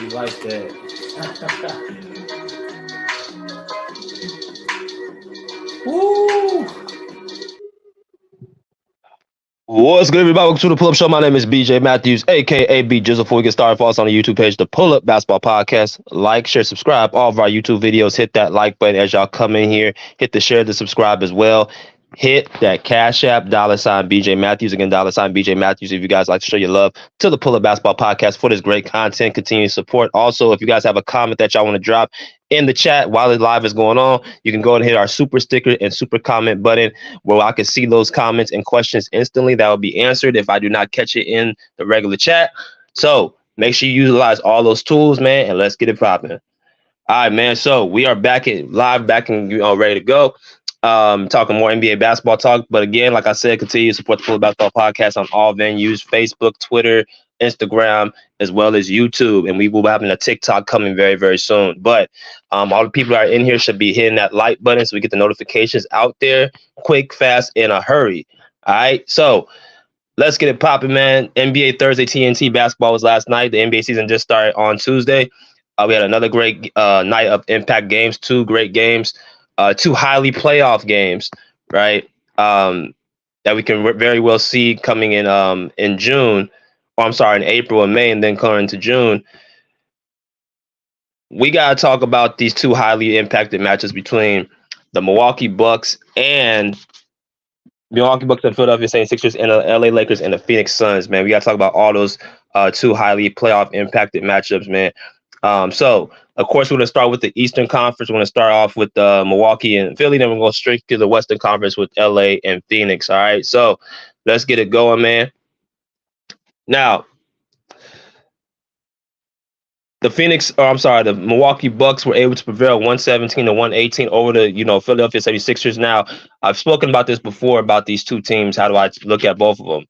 You like that. Woo! What's good, everybody? Welcome to the Pull Up Show. My name is BJ Matthews, aka B Jizzle. Before we get started, follow us on the YouTube page, the Pull Up Basketball Podcast. Like, share, subscribe. All of our YouTube videos. Hit that like button as y'all come in here. Hit the share, the subscribe as well. Hit that Cash App, $ BJ Matthews. Again, $ BJ Matthews. If you guys like to show your love to the Pull Up Basketball Podcast for this great content, continue to support. Also, if you guys have a comment that y'all want to drop in the chat while the live is going on, you can go and hit our super sticker and super comment button where I can see those comments and questions instantly. That will be answered if I do not catch it in the regular chat. So make sure you utilize all those tools, man, and let's get it popping. All right, man. So we are back and ready to go. Talking more NBA basketball talk. But again, like I said, continue to support the Pull Up Basketball Podcast on all venues: Facebook, Twitter, Instagram, as well as YouTube. And we will be having a TikTok coming very, very soon. But all the people that are in here should be hitting that like button so we get the notifications out there quick, fast, in a hurry. All right. So let's get it popping, man. NBA Thursday TNT basketball was last night. The NBA season just started on Tuesday. We had another great night of impact games, two great games. Two highly playoff games, right? That we can very well see coming in June, or I'm sorry, in April and May, and then coming into June. We got to talk about these two highly impacted matches between the Milwaukee Bucks and Philadelphia 76ers and the LA Lakers and the Phoenix Suns, man. We got to talk about all those two highly playoff impacted matchups, man. So, of course, we're going to start with the Eastern Conference. We're going to start off with Milwaukee and Philly. Then we're going straight to the Western Conference with LA and Phoenix. All right. So let's get it going, man. Now, the Milwaukee Bucks were able to prevail 117-118 over the, Philadelphia 76ers. Now, I've spoken about this before about these two teams. How do I look at both of them?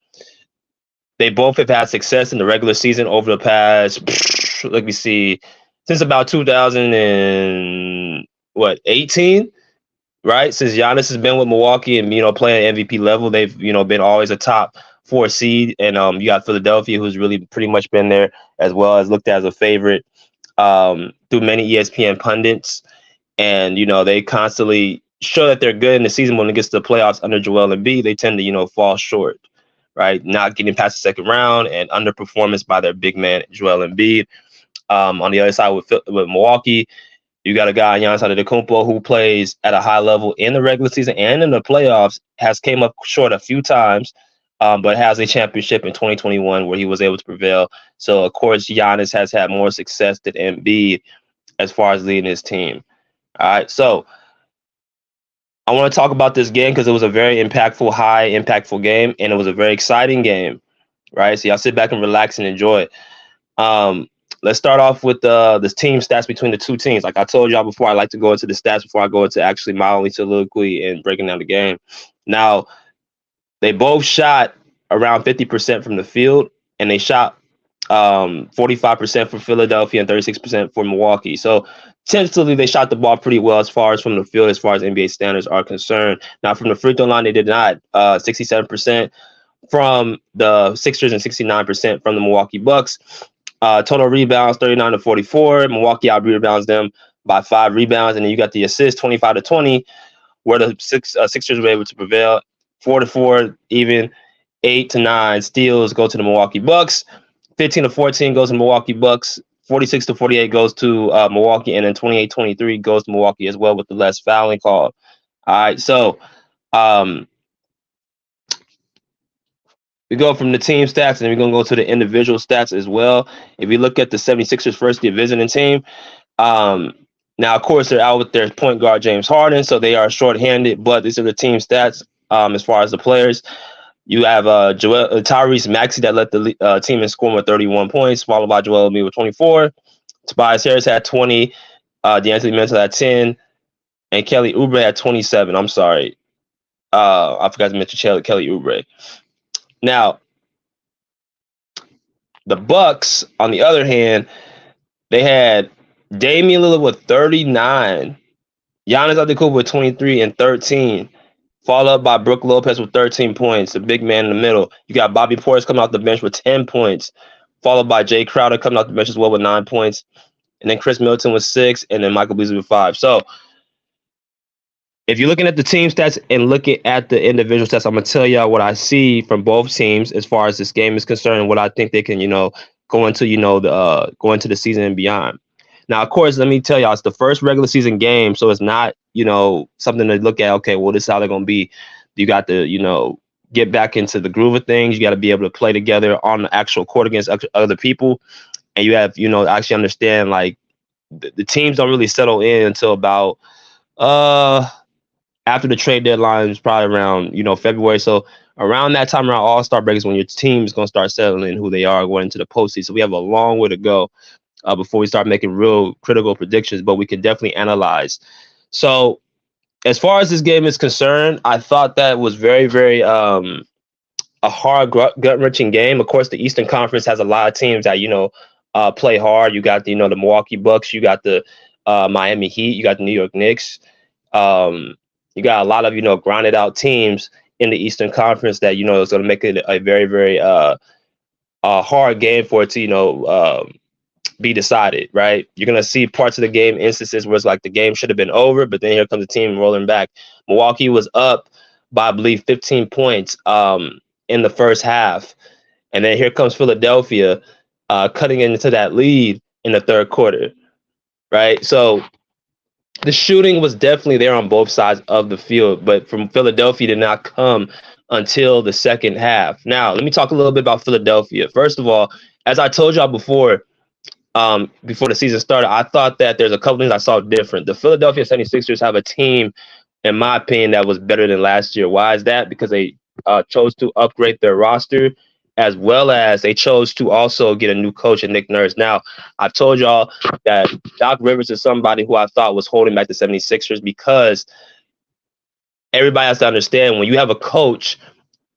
They both have had success in the regular season over the past, let me see, since about 2018, right? Since Giannis has been with Milwaukee and, playing MVP level, they've, been always a top 4 seed. And you got Philadelphia, who's really pretty much been there as well as looked at as a favorite through many ESPN pundits. And, they constantly show that they're good in the season. When it gets to the playoffs under Joel Embiid, they tend to, fall short. Right, not getting past the second round and underperformance by their big man Joel Embiid. On the other side with Milwaukee, you got a guy Giannis Antetokounmpo who plays at a high level in the regular season and in the playoffs. Has came up short a few times, but has a championship in 2021 where he was able to prevail. So of course, Giannis has had more success than Embiid as far as leading his team. All right, so I want to talk about this game because it was a very high impactful game, and it was a very exciting game, right? So y'all sit back and relax and enjoy it. Let's start off with the team stats between the two teams. Like I told y'all before, I like to go into the stats before I go into actually my only soliloquy and breaking down the game. Now, they both shot around 50% from the field, and they shot 45% for Philadelphia and 36% for Milwaukee. So tentatively, they shot the ball pretty well as far as from the field, as far as NBA standards are concerned. Now, from the free throw line, they did not. 67% from the Sixers and 69% from the Milwaukee Bucks. Total rebounds, 39-44. Milwaukee out-rebounds them by 5 rebounds. And then you got the assists, 25-20, where the Sixers were able to prevail. 4-4 even, 8-9 steals go to the Milwaukee Bucks. 15-14 goes to Milwaukee Bucks. 46-48 goes to Milwaukee, and then 28-23 goes to Milwaukee as well with the less fouling call. All right, so we go from the team stats, and we're going to go to the individual stats as well. If you look at the 76ers first, the visiting team, now, of course, they're out with their point guard, James Harden, so they are shorthanded, but these are the team stats as far as the players. You have Tyrese Maxey that led the team in scoring with 31 points, followed by Joel Embiid with 24. Tobias Harris had 20. D'Anthony Melton had 10. And Kelly Oubre had 27. I'm sorry. I forgot to mention Kelly Oubre. Now, the Bucks, on the other hand, they had Damian Lillard with 39. Giannis Antetokounmpo with 23 and 13. Followed up by Brook Lopez with 13 points, the big man in the middle. You got Bobby Portis coming off the bench with 10 points. followed by Jay Crowder coming off the bench as well with 9 points, and then Chris Middleton with 6, and then Michael Beasley with 5. So if you're looking at the team stats and looking at the individual stats, I'm gonna tell y'all what I see from both teams as far as this game is concerned, and what I think they can, go into, go into the season and beyond. Now, of course, let me tell y'all, it's the first regular season game, so it's not, something to look at. Okay, well, this is how they're gonna be. You got to, get back into the groove of things. You got to be able to play together on the actual court against other people, and you have, actually understand like the teams don't really settle in until about after the trade deadline is probably around, February. So around that time, around All-Star break is when your team is going to start settling who they are going into the postseason. So we have a long way to go before we start making real critical predictions, but we can definitely analyze. So as far as this game is concerned, I thought that was very, very a hard, gut-wrenching game. Of course, the Eastern Conference has a lot of teams that, play hard. You got, the Milwaukee Bucks. You got the Miami Heat. You got the New York Knicks. You got a lot of, grounded out teams in the Eastern Conference that, is going to make it a very, very hard game for it to, be decided, right? You're going to see parts of the game, instances where it's like the game should have been over, but then here comes the team rolling back. Milwaukee was up by, I believe, 15 points in the first half. And then here comes Philadelphia cutting into that lead in the third quarter, right? So the shooting was definitely there on both sides of the field, but from Philadelphia did not come until the second half. Now, let me talk a little bit about Philadelphia. First of all, as I told y'all before the season started, I thought that there's a couple things I saw different. The Philadelphia 76ers have a team, in my opinion, that was better than last year. Why is that? Because they chose to upgrade their roster, as well as they chose to also get a new coach in Nick Nurse. Now, I've told y'all that Doc Rivers is somebody who I thought was holding back the 76ers because everybody has to understand when you have a coach,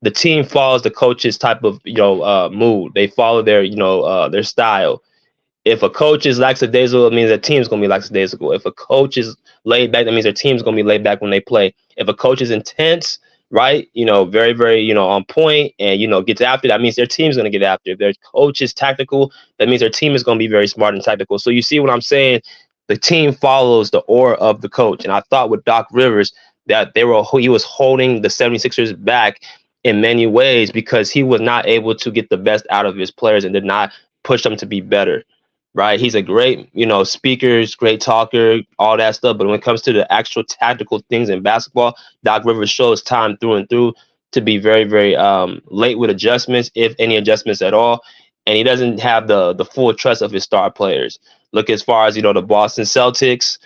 the team follows the coach's type of mood. They follow their style. If a coach is lackadaisical, it means their team's going to be lackadaisical. If a coach is laid back, that means their team's going to be laid back when they play. If a coach is intense, right, very, very, on point and, gets after, that means their team's going to get after. If their coach is tactical, that means their team is going to be very smart and tactical. So you see what I'm saying? The team follows the aura of the coach. And I thought with Doc Rivers that he was holding the 76ers back in many ways because he was not able to get the best out of his players and did not push them to be better. Right, he's a great, speaker, great talker, all that stuff. But when it comes to the actual tactical things in basketball, Doc Rivers shows time through and through to be very, very late with adjustments, if any adjustments at all. And he doesn't have the full trust of his star players. Look as far as the Boston Celtics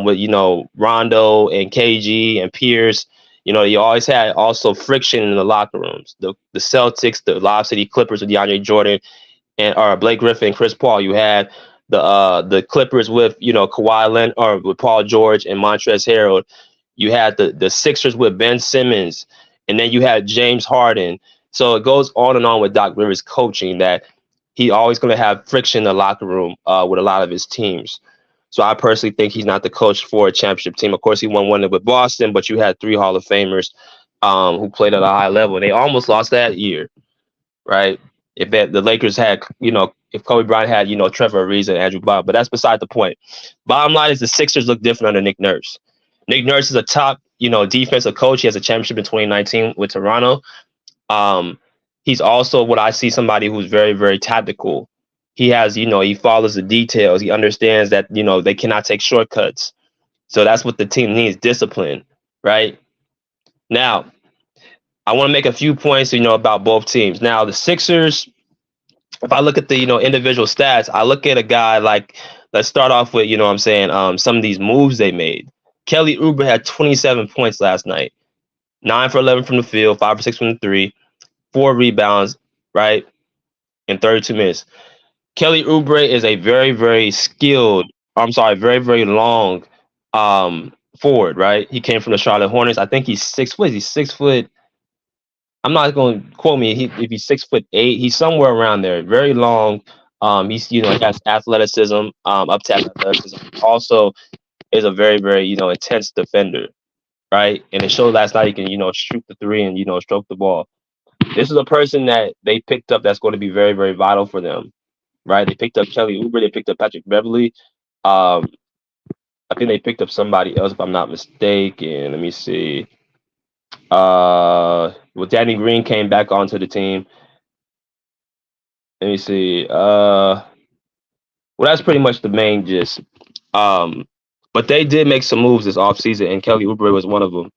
with Rondo and KG and Pierce. You always had also friction in the locker rooms. The Celtics, the Lob City Clippers with DeAndre Jordan and Blake Griffin, Chris Paul. You had the Clippers with Kawhi Leonard or with Paul George and Montrezl Harrell. You had the Sixers with Ben Simmons, and then you had James Harden. So it goes on and on with Doc Rivers coaching that he always going to have friction in the locker room with a lot of his teams. So I personally think he's not the coach for a championship team. Of course, he won one with Boston, but you had 3 Hall of Famers who played at a high level, and they almost lost that year, right? If the Lakers had, if Kobe Bryant had, Trevor Ariza and Andrew Bogut, but that's beside the point. Bottom line is the Sixers look different under Nick Nurse. Nick Nurse is a top, defensive coach. He has a championship in 2019 with Toronto. He's also what I see somebody who's very, very tactical. He has, he follows the details. He understands that, they cannot take shortcuts. So that's what the team needs, discipline, right? Now, I want to make a few points, about both teams. Now, the Sixers, if I look at the, individual stats, I look at a guy like, let's start off with, some of these moves they made. Kelly Oubre had 27 points last night, 9 for 11 from the field, 5 for 6 from the 3, 4 rebounds, right, in 32 minutes. Kelly Oubre is a very, very very, very long forward, right? He came from the Charlotte Hornets. I think he's 6 foot. He's 6 foot. I'm not going to quote me if he's 6'8". He's somewhere around there. Very long. He's he has athleticism, up to athleticism. Also is a very, very intense defender, right? And it showed last night he can shoot the 3 and stroke the ball. This is a person that they picked up that's going to be very, very vital for them, right? They picked up Kelly Oubre, they picked up Patrick Beverly. Um, I think they picked up somebody else, if I'm not mistaken. Let me see. Well, Danny Green came back onto the team. Let me see. Well, that's pretty much the main gist. Um, but they did make some moves this offseason, and Kelly Oubre was one of them.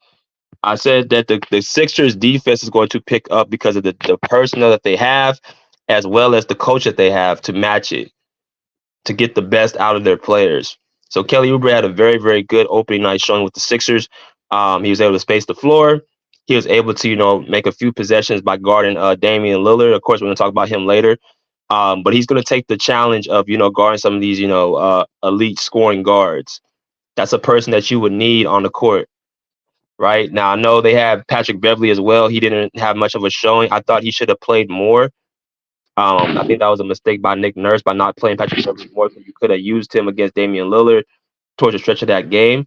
I said that the Sixers defense is going to pick up because of the personnel that they have, as well as the coach that they have to match it, to get the best out of their players. So Kelly Oubre had a very, very good opening night showing with the Sixers. He was able to space the floor. He was able to, make a few possessions by guarding Damian Lillard. Of course, we're going to talk about him later. But he's going to take the challenge of, guarding some of these, elite scoring guards. That's a person that you would need on the court. Right now, I know they have Patrick Beverly as well. He didn't have much of a showing. I thought he should have played more. I think that was a mistake by Nick Nurse by not playing Patrick Beverly more, because you could have used him against Damian Lillard towards the stretch of that game.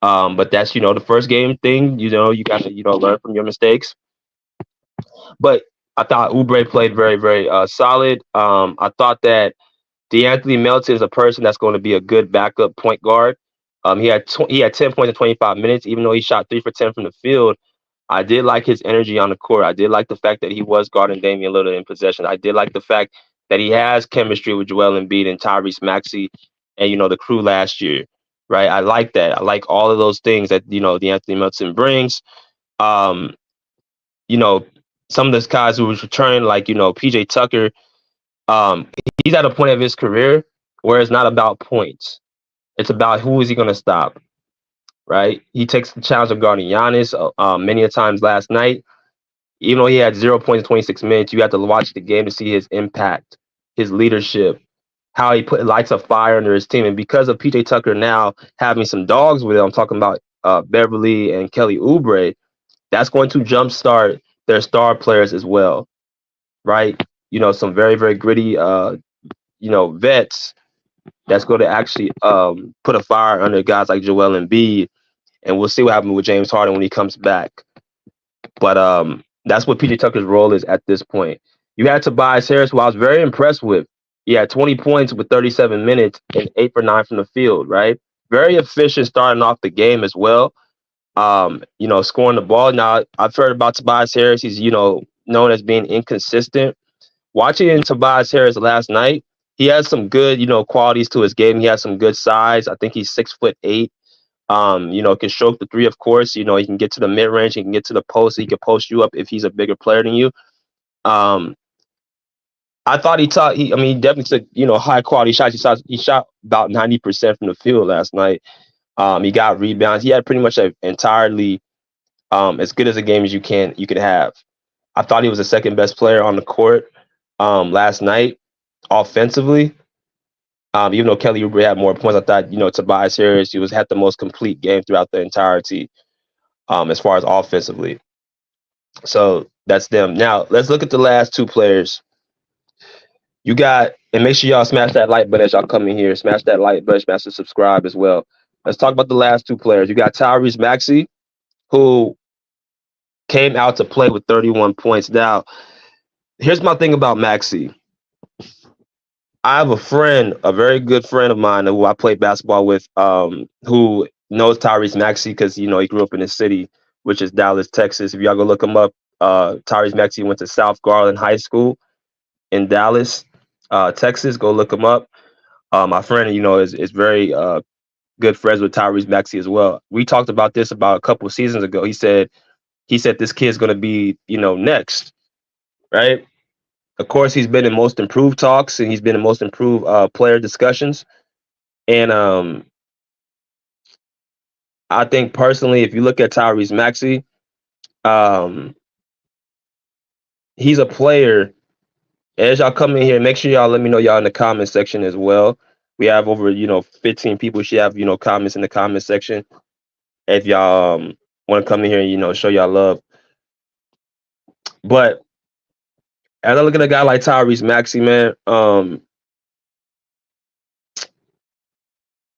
But that's, the first game thing. You got to, learn from your mistakes. But I thought Oubre played very, very solid. I thought that DeAnthony Melton is a person that's going to be a good backup point guard. He had 10 points in 25 minutes, even though he shot 3 for 10 from the field. I did like his energy on the court. I did like the fact that he was guarding Damian Lillard in possession. I did like the fact that he has chemistry with Joel Embiid and Tyrese Maxey and, the crew last year, right? I like that. I like all of those things that, DeAnthony Melton brings. Um, you know, some of those guys who was returning, like, PJ Tucker, um, he's at a point of his career where it's not about points. It's about who is he going to stop, right? He takes the challenge of guarding Giannis many a times last night. Even though he had 0 points in 26 minutes, you have to watch the game to see his impact, his leadership, how he lights a fire under his team. And because of PJ Tucker now having some dogs with it, I'm talking about Beverly and Kelly Oubre, that's going to jumpstart their star players as well, right? Some very, very gritty, vets that's going to actually put a fire under guys like Joel Embiid. And we'll see what happens with James Harden when he comes back. But that's what PJ Tucker's role is at this point. You had Tobias Harris, who I was very impressed with. He had 20 points with 37 minutes and 8 for 9 from the field, right? Very efficient starting off the game as well. Scoring the ball. Now, I've heard about Tobias Harris. He's, known as being inconsistent. Watching Tobias Harris last night, he has some good, qualities to his game. He has some good size. I think he's 6'8". Can stroke the three, of course. He can get to the mid range, he can get to the post, he can post you up if he's a bigger player than you. I thought he definitely took, high quality shots. He shot about 90% from the field last night. He got rebounds. He had pretty much an entirely as good as a game as you could have. I thought he was the second best player on the court last night offensively. Even though Kelly Oubre had more points, I thought, Tobias Harris, he had the most complete game throughout the entirety as far as offensively. So that's them. Now, let's look at the last two players. You got, and make sure y'all smash that like button as y'all come in here. Smash that like button, smash the subscribe as well. Let's talk about the last two players. You got Tyrese Maxey, who came out to play with 31 points. Now, here's my thing about Maxey. I have a friend, a very good friend of mine who I played basketball with, who knows Tyrese Maxey because, he grew up in the city, which is Dallas, Texas. If y'all go look him up, Tyrese Maxey went to South Garland High School in Dallas, Texas. Go look him up. My friend, is very good friends with Tyrese Maxey as well. We talked about this about a couple of seasons ago. He said this kid's going to be, next, right? Of course, he's been in most improved talks and he's been in most improved player discussions. And I think personally, if you look at Tyrese Maxey, he's a player. As y'all come in here, make sure y'all let me know y'all in the comment section as well. We have over, 15 people. Should have, comments in the comment section. If y'all want to come in here and, show y'all love. But as I look at a guy like Tyrese Maxey, man,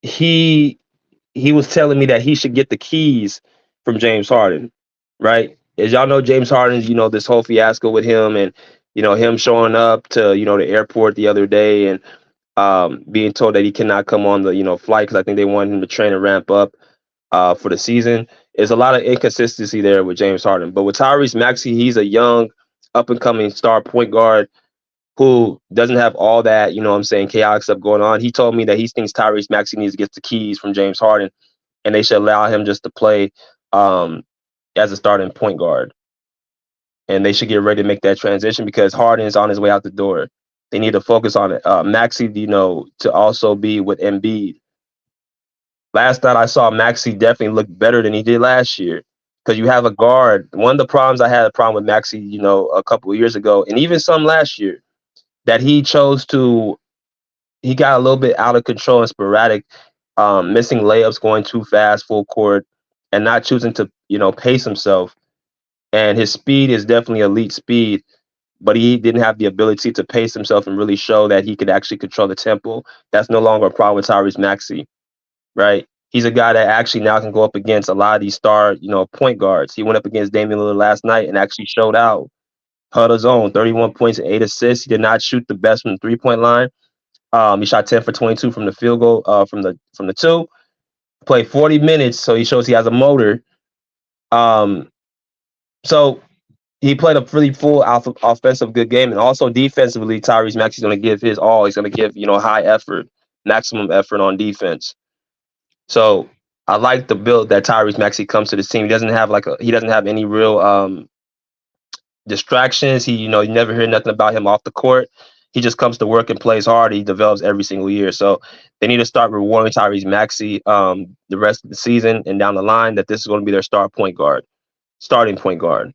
he was telling me that he should get the keys from James Harden, right? as y'all know, James Harden's, this whole fiasco with him and, him showing up to, the airport the other day and being told that he cannot come on the, flight because I think they want him to train and ramp up for the season. There's a lot of inconsistency there with James Harden. But with Tyrese Maxey, he's a young, up-and-coming star point guard who doesn't have all that, chaotic stuff going on. He told me that he thinks Tyrese Maxey needs to get the keys from James Harden, and they should allow him just to play as a starting point guard. And they should get ready to make that transition because Harden is on his way out the door. They need to focus on it. Maxey, to also be with Embiid. Last night I saw Maxey definitely look better than he did last year because you have a guard. One of the problems I had a problem with Maxey, a couple of years ago, and even some last year, that he got a little bit out of control and sporadic, missing layups, going too fast, full court, and not choosing to, pace himself. And his speed is definitely elite speed, but he didn't have the ability to pace himself and really show that he could actually control the tempo. That's no longer a problem with Tyrese Maxey, right? He's a guy that actually now can go up against a lot of these star, point guards. He went up against Damian Lillard last night and actually showed out. Held his own, 31 points and 8 assists. He did not shoot the best from the 3-point line. He shot 10 for 22 from the field goal, from the two. Played 40 minutes, so he shows he has a motor. So he played a really full offensive good game, and also defensively, Tyrese Maxey's going to give his all. He's going to give high effort, maximum effort on defense. So I like the build that Tyrese Maxey comes to this team. He doesn't have any real distractions. You never hear nothing about him off the court. He just comes to work and plays hard. He develops every single year. So they need to start rewarding Tyrese Maxey the rest of the season and down the line that this is going to be their starting point guard.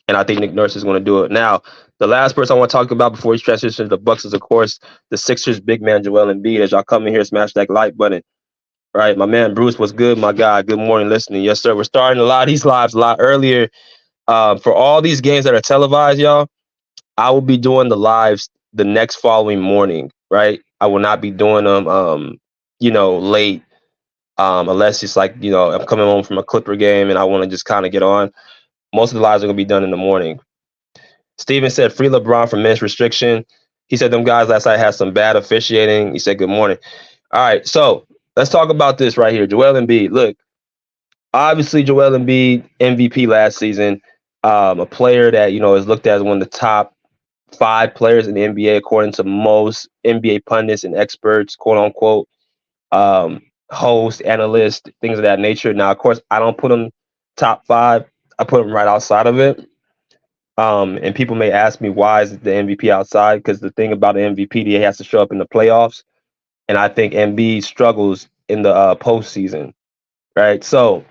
And I think Nick Nurse is going to do it. Now, the last person I want to talk about before he transitions to the Bucks is, of course, the Sixers big man, Joel Embiid. As y'all come in here, smash that like button. All right, my man Bruce, what's good, my guy? Good morning, listening. Yes, sir. We're starting a lot of these lives a lot earlier. For all these games that are televised, y'all, I will be doing the lives the next following morning, right? I will not be doing them, late, unless it's like, I'm coming home from a Clipper game and I want to just kind of get on. Most of the lives are going to be done in the morning. Steven said, free LeBron from men's restriction. He said, them guys last night had some bad officiating. He said, good morning. All right, so let's talk about this right here. Joel Embiid. Look, obviously Joel Embiid, MVP last season, a player that, is looked at as one of the top 5 players in the NBA, according to most NBA pundits and experts, quote unquote, hosts, analysts, things of that nature. Now, of course, I don't put him top 5. I put him right outside of it. And people may ask me, why is the MVP outside? Because the thing about the MVP, he has to show up in the playoffs. And I think Embiid struggles in the postseason, right? So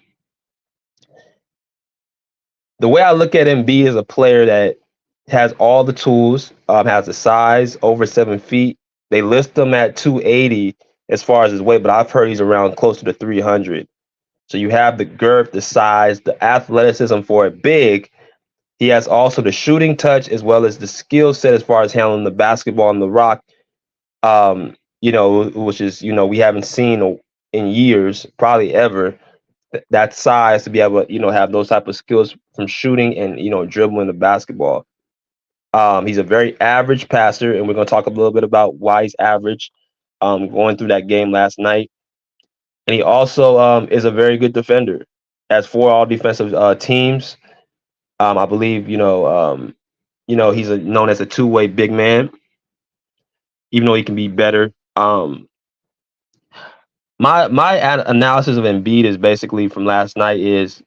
the way I look at Embiid is a player that has all the tools, has the size, over 7 feet. They list him at 280 as far as his weight, but I've heard he's around closer to 300. So you have the girth, the size, the athleticism for a big. He has also the shooting touch as well as the skill set as far as handling the basketball on the rock, which is, we haven't seen in years, probably ever, that size to be able to, have those type of skills from shooting and, dribbling the basketball. He's a very average passer, and we're going to talk a little bit about why he's average going through that game last night. And he also is a very good defender. As for all defensive teams, I believe, he's known as a two-way big man, even though he can be better. My analysis of Embiid is basically from last night is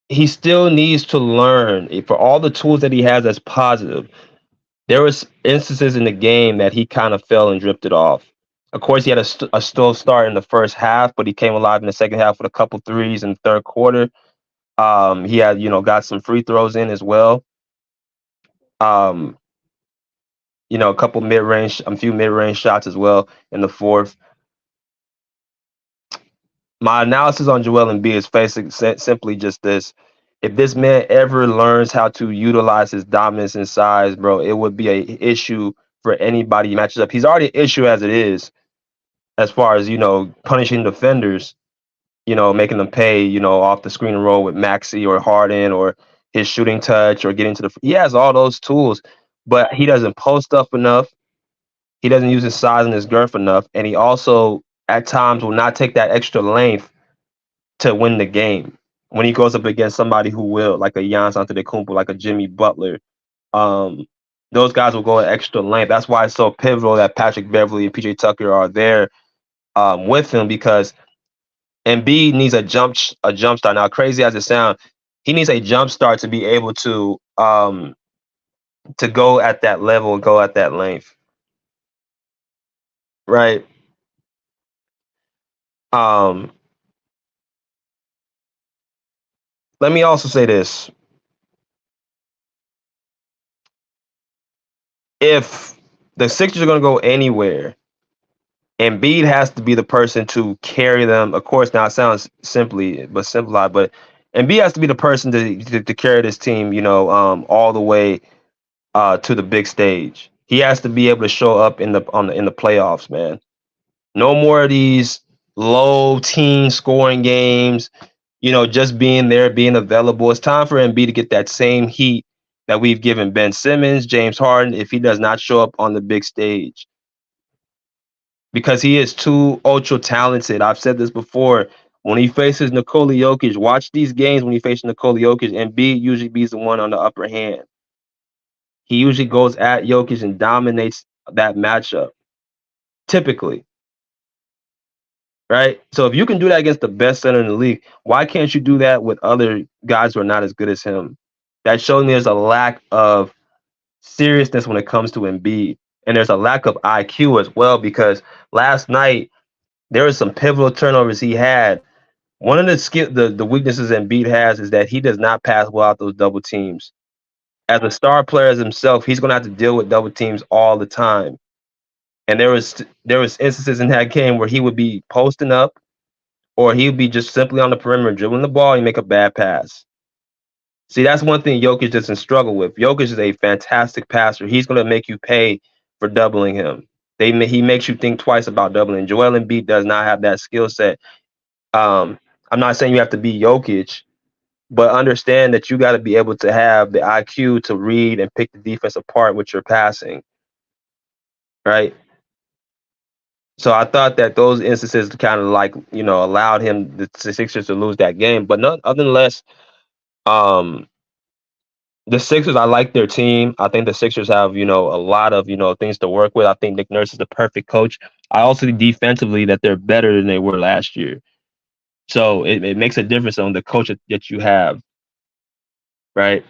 he still needs to learn. For all the tools that he has that's positive, there was instances in the game that he kind of fell and drifted off. Of course, he had a slow start in the first half, but he came alive in the second half with a couple threes in the third quarter. He had, got some free throws in as well. A few mid-range shots as well in the fourth. My analysis on Joel Embiid is simply just this. If this man ever learns how to utilize his dominance and size, bro, it would be an issue for anybody he matches up. He's already an issue as it is, as far as, punishing defenders. making them pay, off the screen and roll with Maxi or Harden or his shooting touch or getting to the. He has all those tools, but he doesn't post up enough. He doesn't use his size and his girth enough, and he also at times will not take that extra length to win the game when he goes up against somebody who will, like a Giannis Antetokounmpo, like a Jimmy Butler. Um, those guys will go an extra length. That's why it's so pivotal that Patrick Beverly and PJ Tucker are there with him because Embiid needs a jump start. Now, crazy as it sounds, he needs a jump start to be able to go at that level and go at that length, right? Um, Let me also say this: if the Sixers are going to go anywhere, Embiid has to be the person to carry them. Of course, now it sounds simplified, but Embiid has to be the person to carry this team, all the way to the big stage. He has to be able to show up in the playoffs, man. No more of these low teen scoring games, just being there, being available. It's time for Embiid to get that same heat that we've given Ben Simmons, James Harden, if he does not show up on the big stage. Because he is too ultra talented. I've said this before. When he faces Nikola Jokic, watch these games when he faces Nikola Jokic, and B usually be the one on the upper hand. He usually goes at Jokic and dominates that matchup, typically. Right? So if you can do that against the best center in the league, why can't you do that with other guys who are not as good as him? That shows me there's a lack of seriousness when it comes to Embiid. And there's a lack of IQ as well because last night there was some pivotal turnovers he had. One of the weaknesses Embiid has is that he does not pass well out those double teams. As a star player as himself, he's going to have to deal with double teams all the time. And there was instances in that game where he would be posting up or he would be just simply on the perimeter dribbling the ball and make a bad pass. See, that's one thing Jokic doesn't struggle with. Jokic is a fantastic passer. He's going to make you pay for doubling him. He makes you think twice about doubling. Joel Embiid does not have that skill set. I'm not saying you have to be Jokic, but understand that you got to be able to have the IQ to read and pick the defense apart with your passing, right? So I thought that those instances kind of like allowed him the Sixers to lose that game, but nonetheless, um, the Sixers, I like their team. I think the Sixers have a lot of things to work with. I think Nick Nurse is the perfect coach. I also think defensively that they're better than they were last year. So it makes a difference on the coach that you have, right?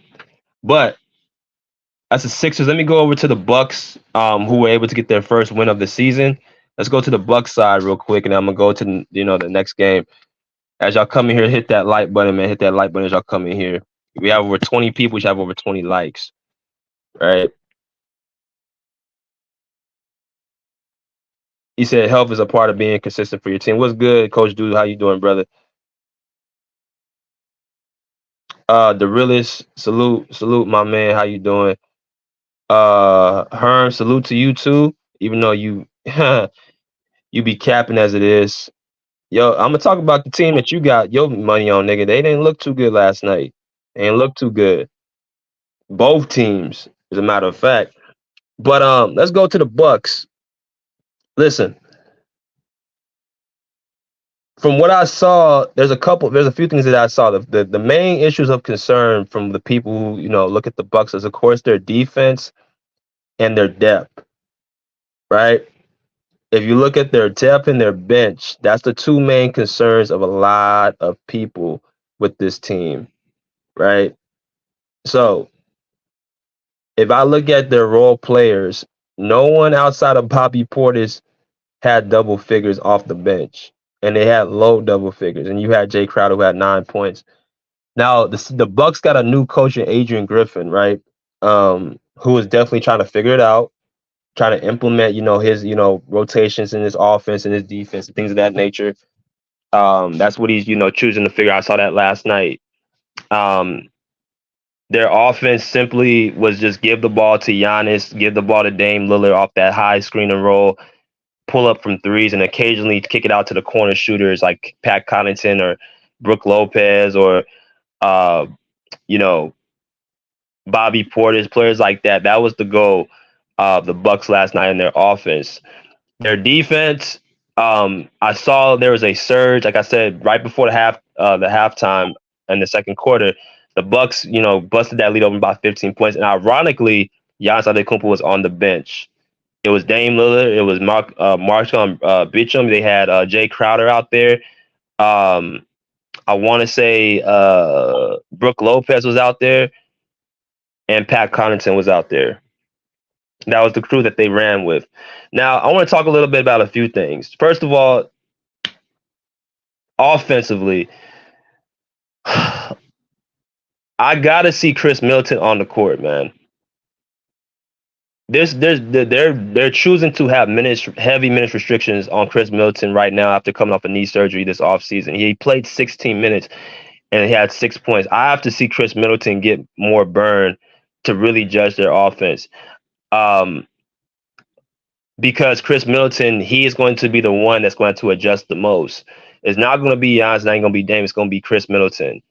But as the Sixers, let me go over to the Bucks, who were able to get their first win of the season. Let's go to the Bucks side real quick, and I'm gonna go to the next game. As y'all come in here, hit that like button, man. Hit that like button as y'all come in here. We have over 20 people. We have over 20 likes, right? He said health is a part of being consistent for your team. What's good, Coach Dude? How you doing, brother? The realest, salute, my man. How you doing? Herm, salute to you too. Even though you you be capping as it is. Yo, I'm gonna talk about the team that you got your money on, nigga. They didn't look too good last night. They didn't look too good. Both teams, as a matter of fact. But let's go to the Bucks. Listen, from what I saw, there's a few things that I saw. The main issues of concern from the people who look at the Bucks is, of course, their defense and their depth, right? If you look at their depth and their bench, that's the two main concerns of a lot of people with this team, right? So if I look at their role players, no one outside of Bobby Portis had double figures off the bench, and they had low double figures. And you had Jay Crowder who had 9 points. Now the Bucks got a new coach in Adrian Griffin, right? Who is definitely trying to figure it out, trying to implement, his, rotations in his offense and his defense and things of that nature. That's what he's, choosing to figure out. I saw that last night. Um, their offense simply was just give the ball to Giannis, give the ball to Dame Lillard off that high screen and roll. pull up from threes and occasionally kick it out to the corner shooters like Pat Connaughton or Brook Lopez or uh, you know, Bobby Portis, players like that. That was the goal of the Bucks last night in their offense. Their defense, I saw there was a surge. Like I said, right before the halftime in the second quarter, the Bucks, busted that lead open by 15 points. And ironically, Giannis Antetokounmpo was on the bench. It was Dame Lillard. It was Marshall Beachum. They had Jay Crowder out there. I want to say Brook Lopez was out there, and Pat Connaughton was out there. That was the crew that they ran with. Now, I want to talk a little bit about a few things. First of all, offensively, I gotta see Chris Middleton on the court, man. They're choosing to have heavy minutes restrictions on Chris Middleton right now after coming off a knee surgery this offseason. He played 16 minutes and he had 6 points. I have to see Chris Middleton get more burn to really judge their offense. Because Chris Middleton, he is going to be the one that's going to adjust the most. It's not going to be Giannis, it's not going to be Dame, it's going to be Chris Middleton.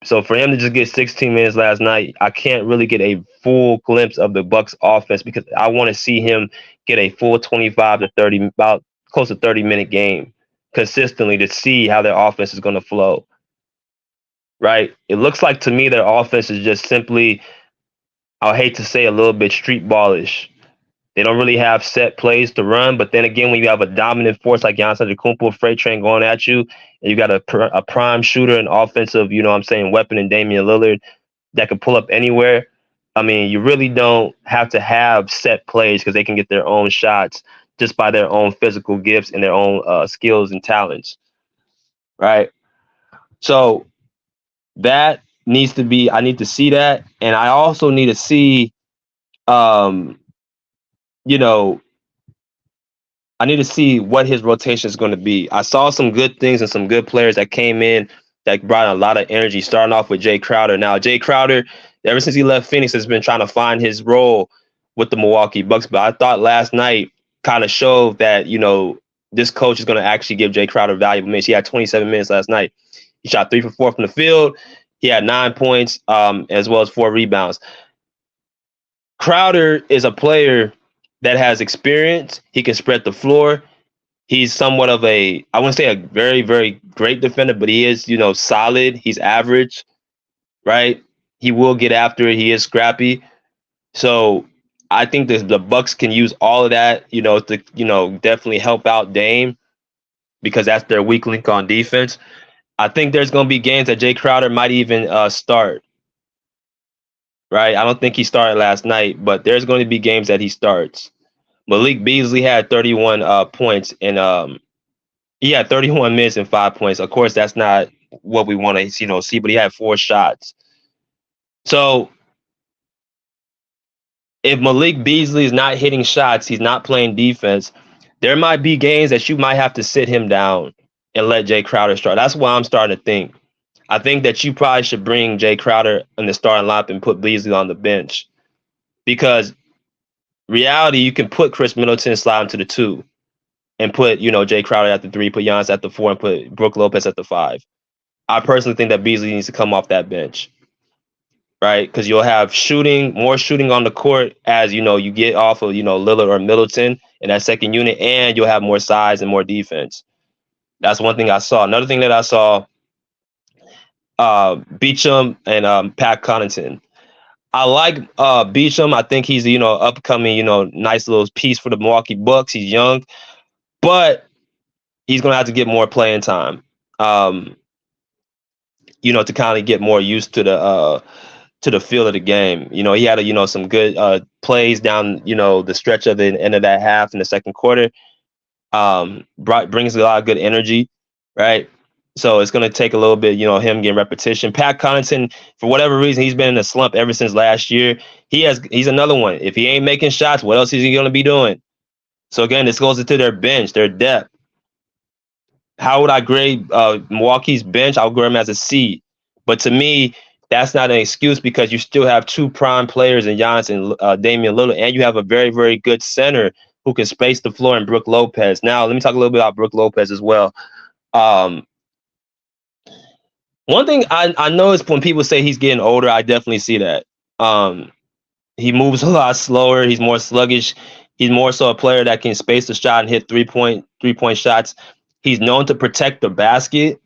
So for him to just get 16 minutes last night, I can't really get a full glimpse of the Bucks offense because I want to see him get a full 25 to 30, about close to 30-minute game consistently to see how their offense is going to flow. Right? It looks like to me their offense is just simply, I hate to say, a little bit street ballish. They don't really have set plays to run, but then again, when you have a dominant force like Giannis Antetokounmpo, freight train going at you, and you got a prime shooter, an offensive, weapon in Damian Lillard that can pull up anywhere. I mean, you really don't have to have set plays because they can get their own shots just by their own physical gifts and their own skills and talents, right? So that needs to be. I need to see that, and I also need to see. I need to see what his rotation is going to be. I saw some good things and some good players that came in that brought a lot of energy, starting off with Jay Crowder. Now, Jay Crowder, ever since he left Phoenix, has been trying to find his role with the Milwaukee Bucks. But I thought last night kind of showed that, this coach is going to actually give Jay Crowder valuable minutes. He had 27 minutes last night. He shot 3 for 4 from the field. He had 9 points as well as 4 rebounds. Crowder is a player that has experience. He can spread the floor. He's somewhat of I wouldn't say a very, very great defender, but he is, solid. He's average, right? He will get after it. He is scrappy. So I think the Bucks can use all of that, to, definitely help out Dame because that's their weak link on defense. I think there's going to be games that Jay Crowder might even start. Right? I don't think he started last night, but there's going to be games that he starts. Malik Beasley had 31 points and he had 31 minutes and 5 points. Of course, that's not what we want to see, but he had 4 shots. So if Malik Beasley is not hitting shots, he's not playing defense, there might be games that you might have to sit him down and let Jay Crowder start. That's why I'm starting to think. I think that you probably should bring Jay Crowder in the starting lineup and put Beasley on the bench because reality, you can put Chris Middleton, slide him to the 2 and put, Jay Crowder at the 3, put Giannis at the 4 and put Brook Lopez at the 5. I personally think that Beasley needs to come off that bench, right? Because you'll have more shooting on the court as, you get off of, Lillard or Middleton in that second unit, and you'll have more size and more defense. That's one thing I saw. Another thing that I saw, Beachum and Pat Connaughton. I like Beachum. I think he's upcoming, nice little piece for the Milwaukee Bucks. He's young, but he's gonna have to get more playing time. To kind of get more used to the feel of the game. He had some good plays down the stretch of the end of that half in the second quarter. Brings a lot of good energy, right? So it's going to take a little bit, him getting repetition. Pat Connaughton, for whatever reason, he's been in a slump ever since last year. He's another one. If he ain't making shots, what else is he going to be doing? So again, this goes into their bench, their depth. How would I grade Milwaukee's bench? I would grade him as a C. But to me, that's not an excuse because you still have 2 prime players in Giannis and Damian Lillard, and you have a very, very good center who can space the floor, and Brook Lopez. Now, let me talk a little bit about Brook Lopez as well. Um, One thing I notice when people say he's getting older, I definitely see that. Um, he moves a lot slower. He's more sluggish. He's more so a player that can space the shot and hit three point shots. He's known to protect the basket,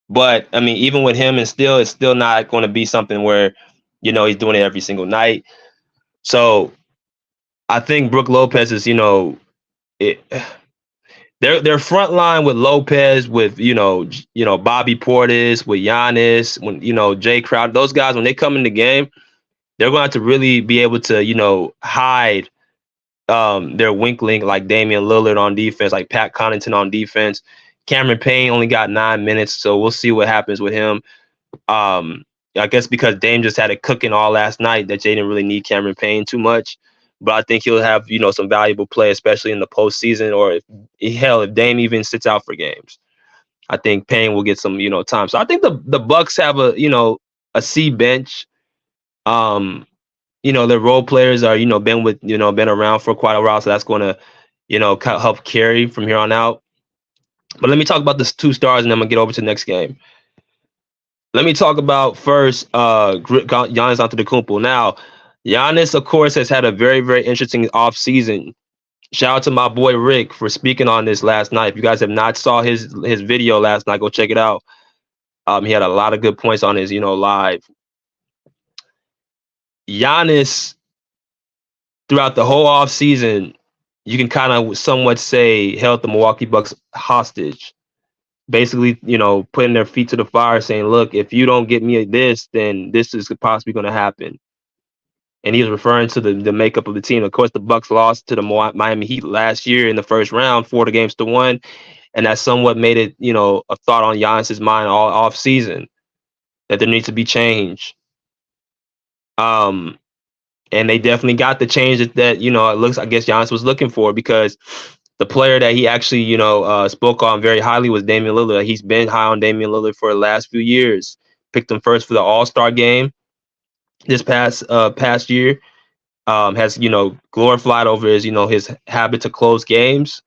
but I mean, even with him, and still, it's still not going to be something where he's doing it every single night. So I think Brook Lopez is it, their front line with Lopez, with Bobby Portis, with Giannis, when Jay Crowder, those guys when they come in the game, they're going to have to really be able to hide their wink link like Damian Lillard on defense, like Pat Connaughton on defense. Cameron Payne only got 9 minutes, so we'll see what happens with him. Um, I guess because Dame just had it cooking all last night that they didn't really need Cameron Payne too much. But I think he'll have some valuable play, especially in the postseason, or if Dame even sits out for games. I think Payne will get some time. So I think the Bucks have a C bench. Their role players are been around for quite a while, so that's going to help carry from here on out. But let me talk about the two stars, and then I'm gonna get over to the next game. Let me talk about first Giannis Antetokounmpo. Now, Giannis, of course, has had a very, very interesting offseason. Shout out to my boy Rick for speaking on this last night. If you guys have not saw his video last night, go check it out. He had a lot of good points on his live. Giannis, throughout the whole offseason, you can kind of somewhat say held the Milwaukee Bucks hostage. Basically, putting their feet to the fire, saying, "Look, if you don't get me this, then this is possibly going to happen." And he was referring to the makeup of the team. Of course, the Bucks lost to the Miami Heat last year in the first round, 4-1, and that somewhat made it, a thought on Giannis's mind all off season that there needs to be change. And they definitely got the change that it looks, I guess, Giannis was looking for, because the player that he actually spoke on very highly was Damian Lillard. He's been high on Damian Lillard for the last few years. Picked him first for the All-Star game this past year. Has glorified over his habit to close games.